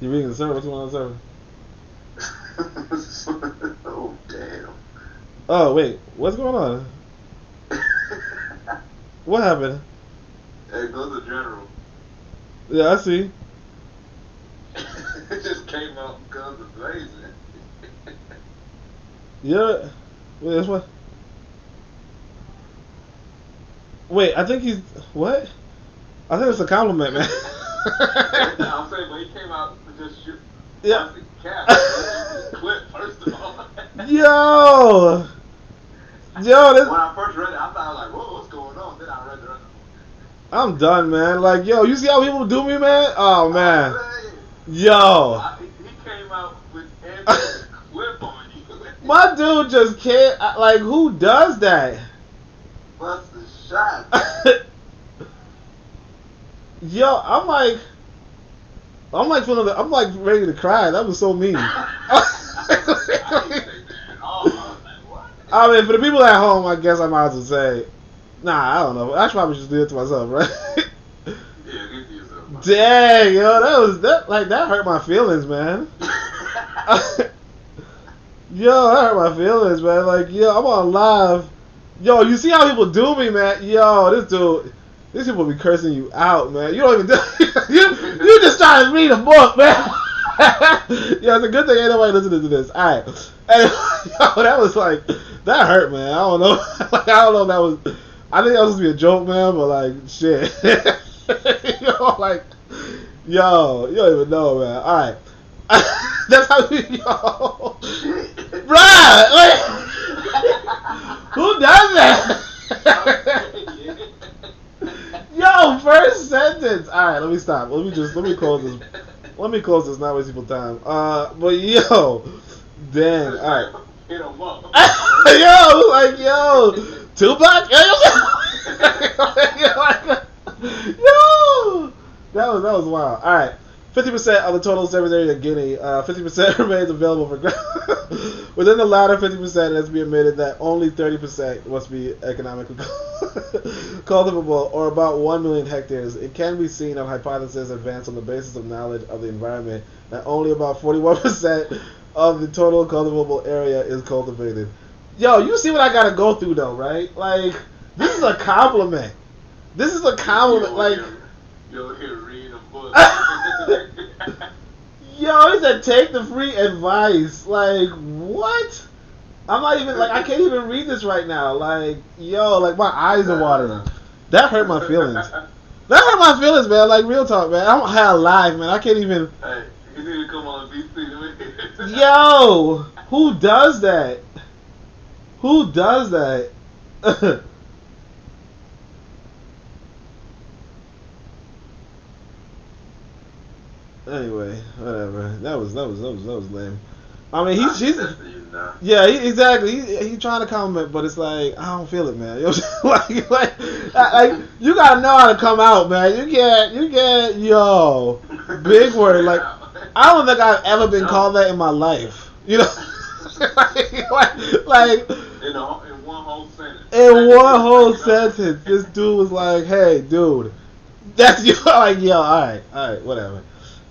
You reading the server? What's going on the server?
Oh, damn.
Oh wait, what's going on? What happened?
Hey, go to general.
Yeah, I see.
It just came out guns of blazing.
Yeah. Wait, that's what? Wait, I think he's what? I think it's a compliment, man.
I'm saying, but he came out to just shoot.
Yeah.
Cat. Clip first of all.
Yo, this.
When I first read it, I thought like, whoa, what's going on? Then I read the rest.
I'm done, man. Like, yo, you see how people do me, man? Oh, man. Yo.
He came out with every clip on you.
My dude just can't. Like, who does that?
Bust the shot.
Yo, I'm like ready to cry. That was so mean. I mean, for the people at home, I guess I might as well say, nah, I don't know. I should probably just do it to myself, right?
Yeah, get to yourself.
Dang, yo, that hurt my feelings, man. Yo, that hurt my feelings, man. Like, yo, I'm on live. Yo, you see how people do me, man? Yo, these people be cursing you out, man. You don't even do you just trying to read a book, man. Yo, it's a good thing ain't nobody listening to this. Alright. And yo, that was like, that hurt, man. I don't know. Like, I don't know if that was, I think that was supposed to be a joke, man, but like, shit. Yo, like, yo, you don't even know, man. Alright. That's how we, yo. Bruh! Like, who does that? Yo, first sentence. Alright, let me stop. Let me close this. Let me close this, not waste people's time. But yo, dang, alright.
Hit him up.
Yo, like, yo, Tupac? Yo, that was wild. Alright. 50% of the total surface area of Guinea, 50% remains available for growth. Within the latter 50%, it has to be admitted that only 30% must be economically cultivable, or about 1 million hectares. It can be seen on hypotheses advanced on the basis of knowledge of the environment that only about 41% of the total cultivable area is cultivated. Yo, you see what I gotta go through though, right? Like, this is a compliment. This is a compliment, like...
You're here reading a book.
Yo, he said take the free advice. Like, what? I'm not even, like, I can't even read this right now. Like, yo, like, my eyes are watering. That hurt my feelings. That hurt my feelings, man. Like, real talk, man. I'm high alive, man. I can't even.
Hey, you need to come on BC.
Yo, who does that? Who does that? Anyway, whatever. That was lame. I mean, he's exactly. He's trying to comment, but it's like, I don't feel it, man. like you gotta know how to come out, man. You get yo, big word. Like, I don't think I've ever been called that in my life. You know, like
in one whole sentence.
In one whole sentence, this dude was like, "Hey, dude, that's you." Like, yo, all right, whatever.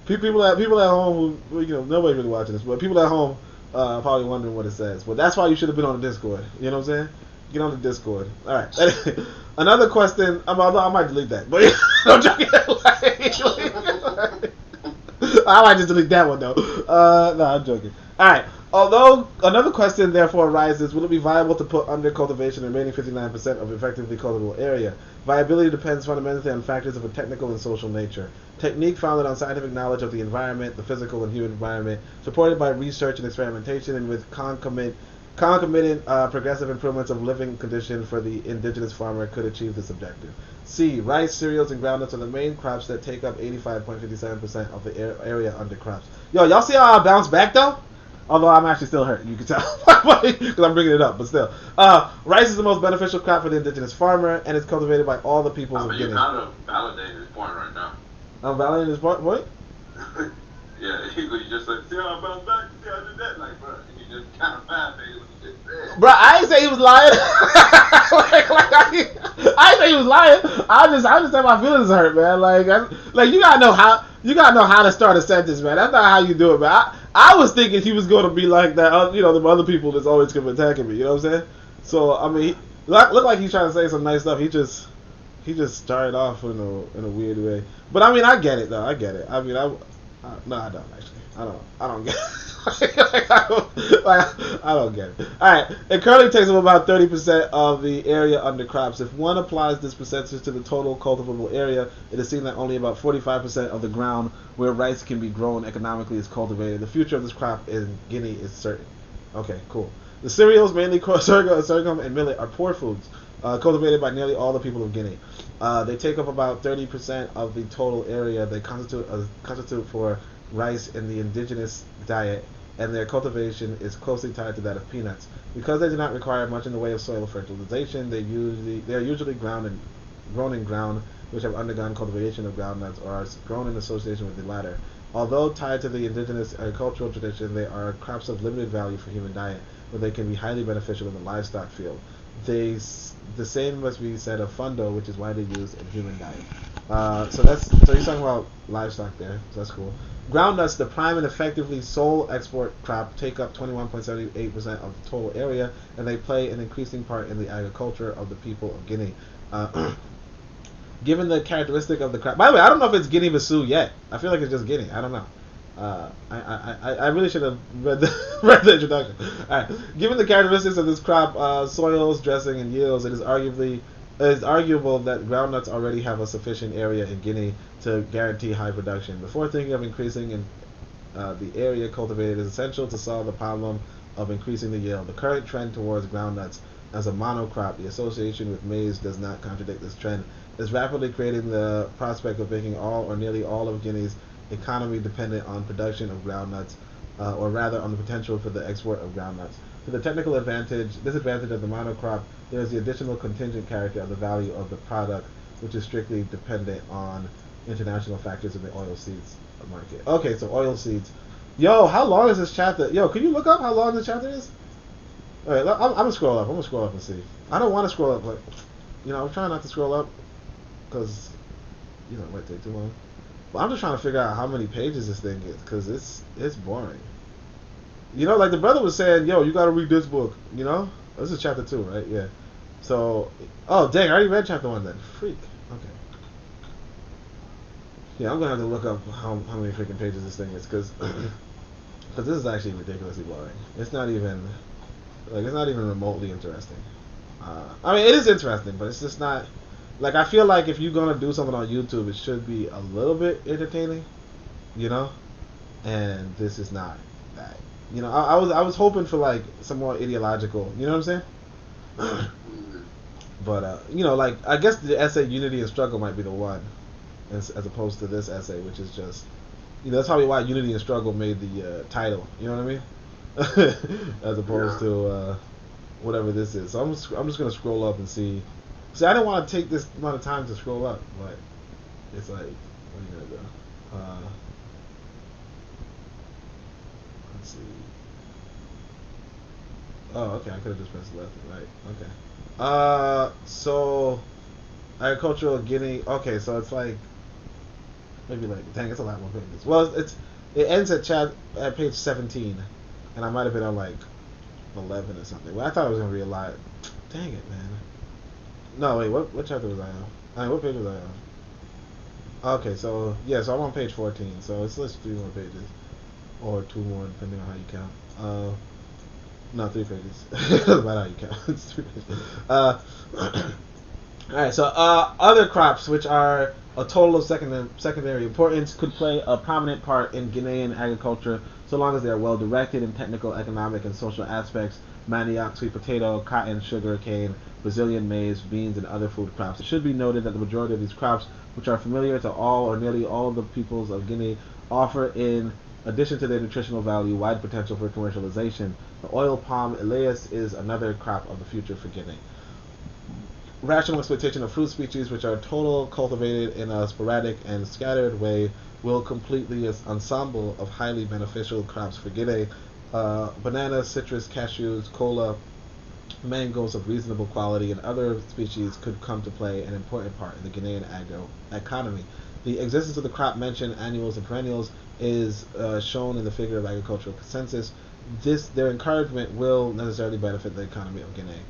People at home who, you know, nobody's really watching this, but people at home probably wondering what it says. But that's why you should have been on the Discord. You know what I'm saying? Get on the Discord. All right. Another question. Although I might delete that, but I'm joking. I might just delete that one though. No, I'm joking. All right. Although another question therefore arises: will it be viable to put under cultivation the remaining 59% of effectively cultivable area? Viability depends fundamentally on factors of a technical and social nature. Technique founded on scientific knowledge of the environment, the physical and human environment, supported by research and experimentation, and with concomitant progressive improvements of living conditions for the indigenous farmer could achieve this objective. C. Rice, cereals, and groundnuts are the main crops that take up 85.57% of the area under crops. Yo, y'all see how I bounced back though? Although I'm actually still hurt, you can tell, because I'm bringing it up, but still. Rice is the most beneficial crop for the indigenous farmer, and it's cultivated by all the peoples of Guinea.
You're kind of validating his point right now.
I'm validating his point?
Yeah, you just said, see how I bounced back, see how I did that, like, bro, you just kind of validated what you just said.
Bro, I ain't say he was lying. I ain't say he was lying. I just said my feelings hurt, man. Like you gotta know how to start a sentence, man. That's not how you do it, man. I was thinking he was gonna be like that, the other people that's always come attacking me. You know what I'm saying? So I mean, looked like he's trying to say some nice stuff. He just started off in a weird way. But I mean, I get it though. I get it. I mean, no, I don't actually. I don't get it. I don't get it. Alright, it currently takes up about 30% of the area under crops. If one applies this percentage to the total cultivable area, it is seen that only about 45% of the ground where rice can be grown economically is cultivated. The future of this crop in Guinea is certain. Okay, cool. The cereals, mainly sorghum and millet, are poor foods, cultivated by nearly all the people of Guinea. They take up about 30% of the total area they constitute for rice in the indigenous diet, and their cultivation is closely tied to that of peanuts. Because they do not require much in the way of soil fertilization, they are usually grown in ground which have undergone cultivation of groundnuts or are grown in association with the latter. Although tied to the indigenous agricultural tradition, they are crops of limited value for human diet, but they can be highly beneficial in the livestock field. The same must be said of fundo, which is widely used in human diet. So he's talking about livestock there, so that's cool. Groundnuts, the prime and effectively sole export crop, take up 21.78% of the total area, and they play an increasing part in the agriculture of the people of Guinea. Given the characteristic of the crop, by the way, I don't know if it's Guinea-Bissau yet. I feel like it's just Guinea. I don't know. I really should have read the introduction. All right. Given the characteristics of this crop, soils, dressing, and yields, it is arguable that groundnuts already have a sufficient area in Guinea to guarantee high production. Before thinking of increasing in the area cultivated, it is essential to solve the problem of increasing the yield. The current trend towards groundnuts as a monocrop, the association with maize does not contradict this trend, is rapidly creating the prospect of making all or nearly all of Guinea's economy dependent on production of groundnuts, or rather on the potential for the export of groundnuts. To the technical disadvantage of the monocrop, there is the additional contingent character of the value of the product, which is strictly dependent on international factors in the oilseeds market. Okay, so oilseeds. Yo, how long is this chapter? Yo, can you look up how long this chapter is? Alright, I'm gonna scroll up. I'm gonna scroll up and see. I don't want to scroll up, but I'm trying not to scroll up because it might take too long. But I'm just trying to figure out how many pages this thing is, because it's boring. Like the brother was saying, yo, you gotta read this book. This is chapter 2, right? Yeah. So, oh dang, I already read chapter 1 then. Freak. Okay. Yeah, I'm gonna have to look up how many freaking pages this thing is, because this is actually ridiculously boring. It's not even remotely interesting. I mean, it is interesting, but it's just not. Like, I feel like if you're gonna do something on YouTube, it should be a little bit entertaining, and this is not that. I was hoping for like some more ideological, you know what I'm saying? But like, I guess the essay Unity and Struggle might be the one, as opposed to this essay, which is just, that's probably why Unity and Struggle made the title. You know what I mean? As opposed to whatever this is. So I'm just gonna scroll up and see. See, I didn't want to take this amount of time to scroll up, but it's like, what are you gonna do? Let's see. Oh, okay, I could have just pressed left and right. Okay. So agricultural Guinea. Okay, so it's like maybe like, dang, it's a lot more pages. Well, it ends at page 17, and I might have been on like 11 or something. Well, I thought it was gonna be a lot Dang it, man. No, wait, what chapter was I on? I mean, what page was I on? Okay, so, yeah, so I'm on page 14, so it's just 3 more pages. Or 2 more, depending on how you count. No, 3 pages. Doesn't matter how you count. It's 3 pages. Alright, so other crops which are a total of secondary importance could play a prominent part in Guinean agriculture so long as they are well directed in technical, economic, and social aspects. Manioc, sweet potato, cotton, sugar cane, Brazilian maize, beans, and other food crops. It should be noted that the majority of these crops, which are familiar to all or nearly all of the peoples of Guinea, offer, in addition to their nutritional value, wide potential for commercialization. The oil palm Elias is another crop of the future for Guinea. Rational exploitation of fruit species which are total cultivated in a sporadic and scattered way will complete the ensemble of highly beneficial crops for Guinea. Bananas, citrus, cashews, cola, mangoes of reasonable quality, and other species could come to play an important part in the Guinean agro-economy. The existence of the crop mentioned, annuals and perennials, is shown in the figure of agricultural consensus. Their encouragement will necessarily benefit the economy of Guinea.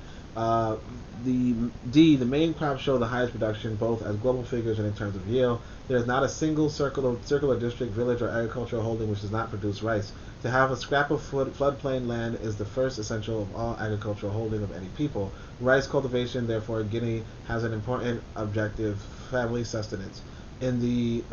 The main crops show the highest production both as global figures and in terms of yield. There is not a single circular district, village, or agricultural holding which does not produce rice. To have a scrap of floodplain land is the first essential of all agricultural holding of any people. Rice cultivation, therefore, Guinea has an important objective: family sustenance. In the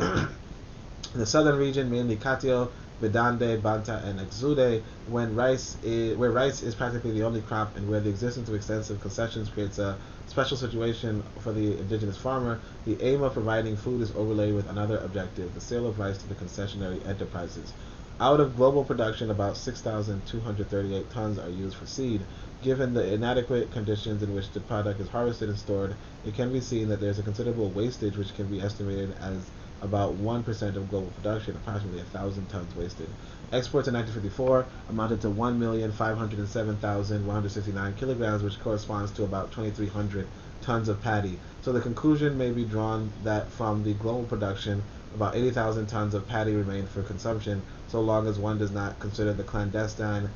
in the southern region, mainly Katio, Bedande, Banta, and Exude, where rice is practically the only crop and where the existence of extensive concessions creates a special situation for the indigenous farmer, the aim of providing food is overlaid with another objective: the sale of rice to the concessionary enterprises. Out of global production, about 6,238 tons are used for seed. Given the inadequate conditions in which the product is harvested and stored, it can be seen that there is a considerable wastage which can be estimated as about 1% of global production, approximately 1,000 tons wasted. Exports in 1954 amounted to 1,507,169 kilograms, which corresponds to about 2,300 tons of paddy. So the conclusion may be drawn that from the global production, about 80,000 tons of paddy remain for consumption, so long as one does not consider the clandestine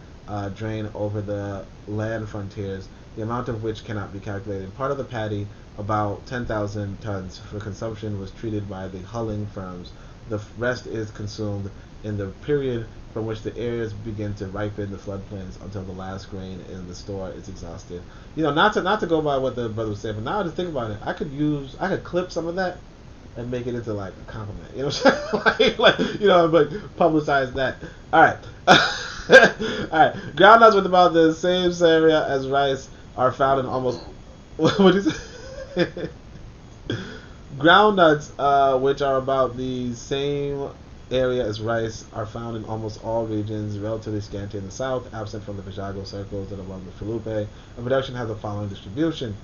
drain over the land frontiers, the amount of which cannot be calculated. Part of the paddy, about 10,000 tons for consumption, was treated by the hulling firms. The rest is consumed in the period from which the areas begin to ripen the floodplains until the last grain in the store is exhausted. You know, not to go by what the brother was saying, but now to think about it, I could clip some of that and make it into like a compliment. You know what I'm saying? like publicize that. Alright. Alright. Groundnuts with about the same area as rice are found in almost what do you say? Groundnuts, which are about the same area as rice, are found in almost all regions, relatively scanty in the south, absent from the Vijago circles and among the Felipe. And production has the following distribution.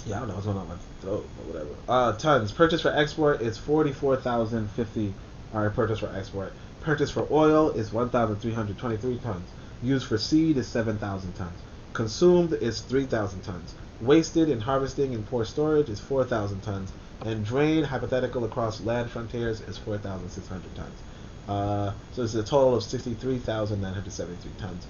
Yeah, I don't know what's going on with my throat, but whatever. Tons. Purchase for export is 44,050 are purchased for export. Purchase for oil is 1,323 tons. Used for seed is 7,000 tons. Consumed is 3,000 tons. Wasted in harvesting and poor storage is 4,000 tons. And drained, hypothetical, across land frontiers is 4,600 tons. So it's a total of 63,973 tons.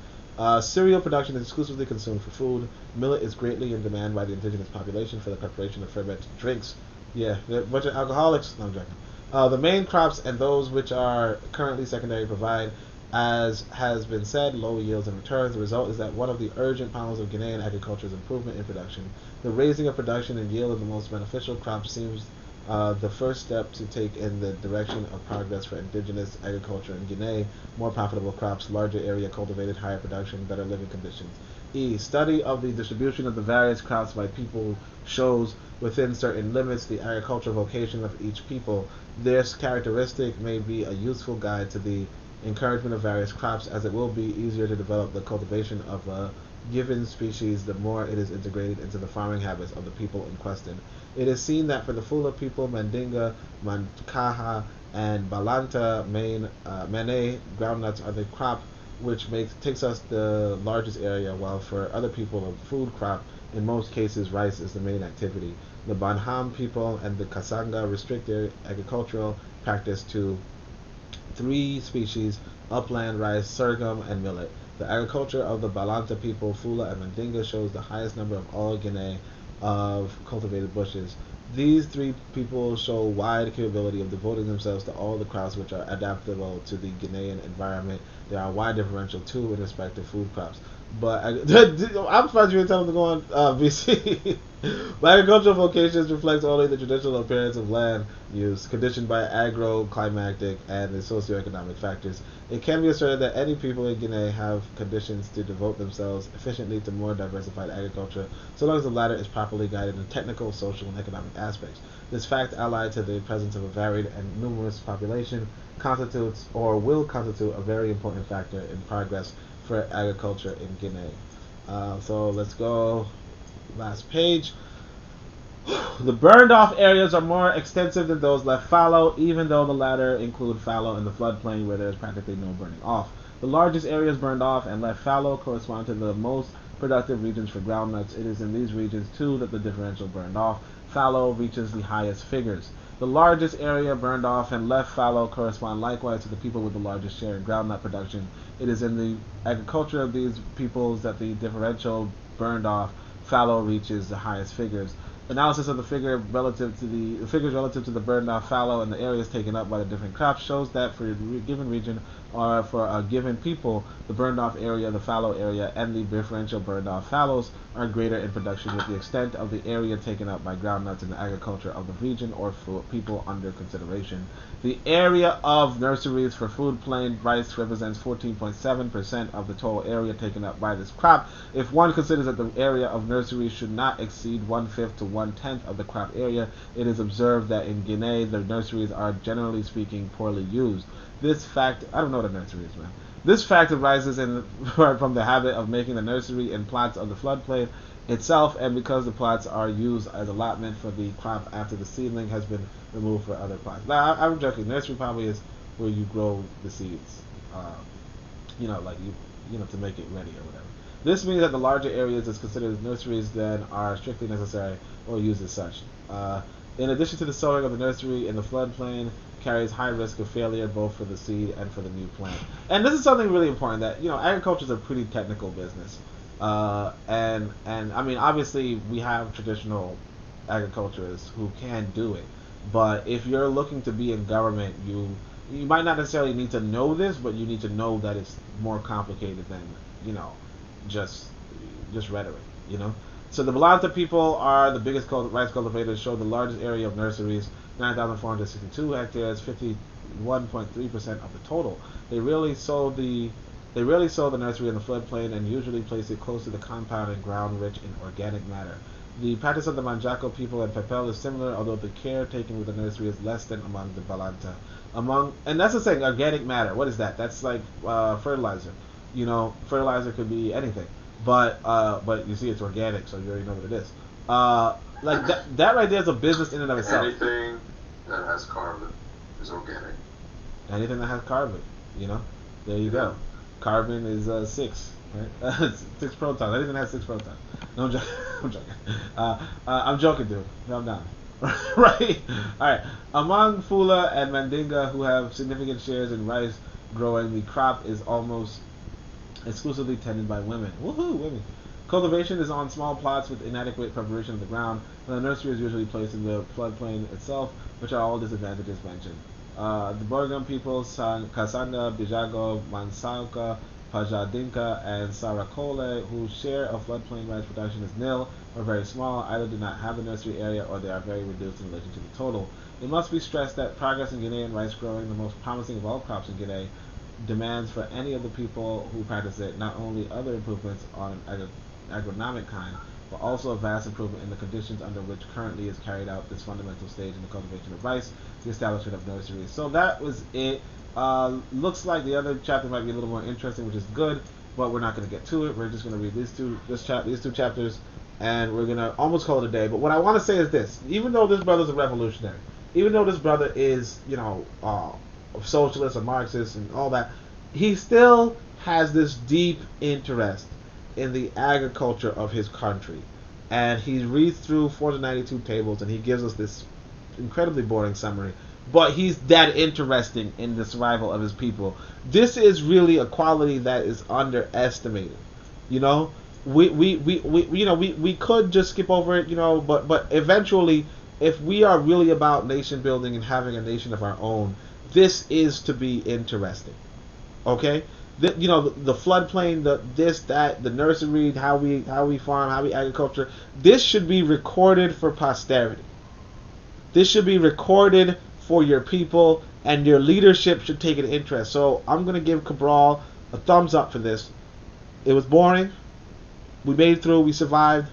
Cereal production is exclusively consumed for food. Millet is greatly in demand by the indigenous population for the preparation of fermented drinks. Yeah, they're a bunch of alcoholics. No, I'm joking. The main crops and those which are currently secondary provide, as has been said, low yields and returns. The result is that one of the urgent problems of Guinean agriculture is improvement in production. The raising of production and yield of the most beneficial crops seems the first step to take in the direction of progress for indigenous agriculture in Guinea: more profitable crops, larger area cultivated, higher production, better living conditions. Study of the distribution of the various crops by people shows, within certain limits, the agricultural vocation of each people. This characteristic may be a useful guide to the encouragement of various crops, as it will be easier to develop the cultivation of a given species the more it is integrated into the farming habits of the people in question. It is seen that for the Fula people, Mandinga, Mankaha, and Balanta, Mane, groundnuts are the crop which takes us the largest area, while for other people, a food crop, in most cases rice, is the main activity. The Banham people and the Kasanga restrict their agricultural practice to 3 species: upland rice, sorghum, and millet. The agriculture of the Balanta people, Fula and Mandinga, shows the highest number of all Guinea of cultivated bushes. These three people show wide capability of devoting themselves to all the crops which are adaptable to the Guinean environment. There are wide differential too in respect to food crops. But I'm surprised you didn't tell them to go on BC. But agricultural vocations reflect only the traditional appearance of land use, conditioned by agro-climatic and the socioeconomic factors. It can be asserted that any people in Guinea have conditions to devote themselves efficiently to more diversified agriculture, so long as the latter is properly guided in technical, social, and economic aspects. This fact, allied to the presence of a varied and numerous population, constitutes or will constitute a very important factor in progress for agriculture in Guinea. So let's go last page. The burned off areas are more extensive than those left fallow, even though the latter include fallow in the floodplain where there is practically no burning off. The largest areas burned off and left fallow correspond to the most productive regions for groundnuts. It is in these regions too that the differential burned off fallow reaches the highest figures. The largest area burned off and left fallow correspond likewise to the people with the largest share in groundnut production. It is in the agriculture of these peoples that the differential burned off fallow reaches the highest figures. Analysis of the figures relative to the burned off fallow and the areas taken up by the different crops shows that for a given region or for a given people, the burned off area, the fallow area, and the differential burned off fallows are greater in production with the extent of the area taken up by groundnuts in the agriculture of the region or for people under consideration. The area of nurseries for food plain rice represents 14.7% of the total area taken up by this crop. If one considers that the area of nurseries should not exceed 1/5 to 1/10 of the crop area, it is observed that in Guinea the nurseries are generally speaking poorly used. This fact, I don't know what a nursery is, man. This fact arises from the habit of making the nursery in plots of the floodplain itself, and because the plots are used as allotment for the crop after the seedling has been removed for other plots. Now, I'm joking. Nursery probably is where you grow the seeds, to make it ready or whatever. This means that the larger areas is considered as nurseries than are strictly necessary or used as such. In addition to the sowing of the nursery in the floodplain carries high risk of failure both for the seed and for the new plant. And this is something really important that, agriculture is a pretty technical business. And I mean, obviously we have traditional agriculturists who can do it. But if you're looking to be in government, you might not necessarily need to know this, but you need to know that it's more complicated than, just rhetoric, So the Balanta people are the biggest rice cultivators, show the largest area of nurseries, 9,462 hectares, 51.3% of the total. They really sow the nursery in the floodplain and usually place it close to the compound and ground rich in organic matter. The practice of the Manjaco people and Pepel is similar, although the care taken with the nursery is less than among the Balanta. And that's the thing, organic matter. What is that? That's like fertilizer. Fertilizer could be anything, but you see, it's organic, so you already know what it is. Like that right there is a business in and of itself.
Anything that has carbon is organic.
Anything that has carbon, there you go. Carbon is 6, right? 6 protons. Anything that has 6 protons. No, I'm joking. I'm joking, dude. No, I'm not. Right? Alright. Among Fula and Mandinga, who have significant shares in rice growing, the crop is almost exclusively tended by women. Woohoo, women. Cultivation is on small plots with inadequate preparation of the ground, and the nursery is usually placed in the floodplain itself, which are all disadvantages mentioned. The Borgum people, Kasanda, Bijago, Mansauka, Pajadinka, and Sarakole, whose share of floodplain rice production is nil or very small, either do not have a nursery area or they are very reduced in relation to the total. It must be stressed that progress in Guinean rice growing, the most promising of all crops in Guinea, demands for any of the people who practice it not only other improvements on an agronomic kind, but also a vast improvement in the conditions under which currently is carried out this fundamental stage in the cultivation of rice, the establishment of nurseries. So that was it. Looks like the other chapter might be a little more interesting, which is good, but we're not going to get to it. We're just going to read these two chapters, and we're going to almost call it a day. But what I want to say is this: even though this brother's a revolutionary, even though this brother is, a socialist, a Marxist, and all that, he still has this deep interest in the agriculture of his country, and he reads through 492 tables, and he gives us this incredibly boring summary, but he's that interesting in the survival of his people. This is really a quality that is underestimated. You know, we could just skip over it, you know, but eventually, if we are really about nation building and having a nation of our own, this is to be interesting. Okay, the floodplain, the this that the nursery, how we farm, how we agriculture. This should be recorded for posterity. This should be recorded for your people, and your leadership should take an interest. So I'm gonna give Cabral a thumbs up for this. It was boring. We made it through. We survived.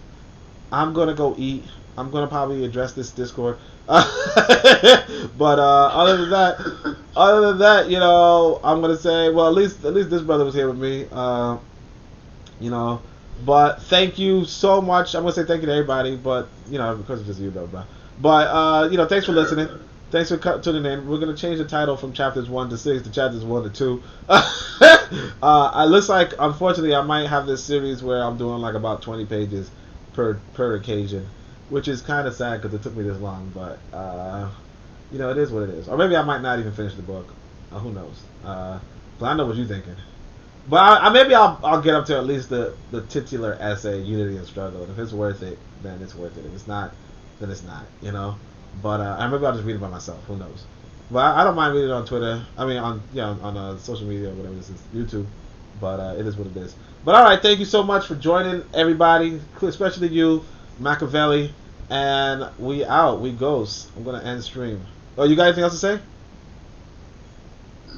I'm gonna go eat. I'm gonna probably address this Discord. But other than that, you know, I'm gonna say, well, at least this brother was here with me. You know, but thank you so much. I'm gonna say thank you to everybody, but you know, because it's just you though, bro. But you know, thanks for listening. Thanks for tuning in. We're gonna change the title from chapters 1 to 6 to chapters 1 to 2. It looks like, unfortunately, I might have this series where I'm doing like about 20 pages per occasion, which is kind of sad because it took me this long. But you know, it is what it is. Or maybe I might not even finish the book. Who knows? But I know what you're thinking. But maybe I'll get up to at least the titular essay, Unity and Struggle. And if it's worth it, then it's worth it. If it's not, then it's not. You know. But maybe I'll just read it by myself. Who knows? But I don't mind reading it on Twitter. I mean, on social media or whatever this is, YouTube. But it is what it is. But all right, thank you so much for joining, everybody, especially you, Machiavelli. And we out. We goes. I'm gonna end stream. Oh, you got anything else to say?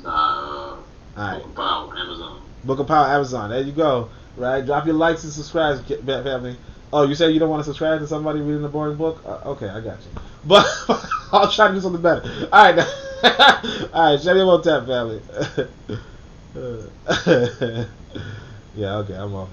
All
right.
Book of Power, Amazon.
Book of Power, Amazon. There you go. Right. Drop your likes and subscribes, family. Oh, you said you don't want to subscribe to somebody reading a boring book? Okay, I got you. But I'll try to do something better. All right. All right. Shut your tap, family. Yeah. Okay. I'm off.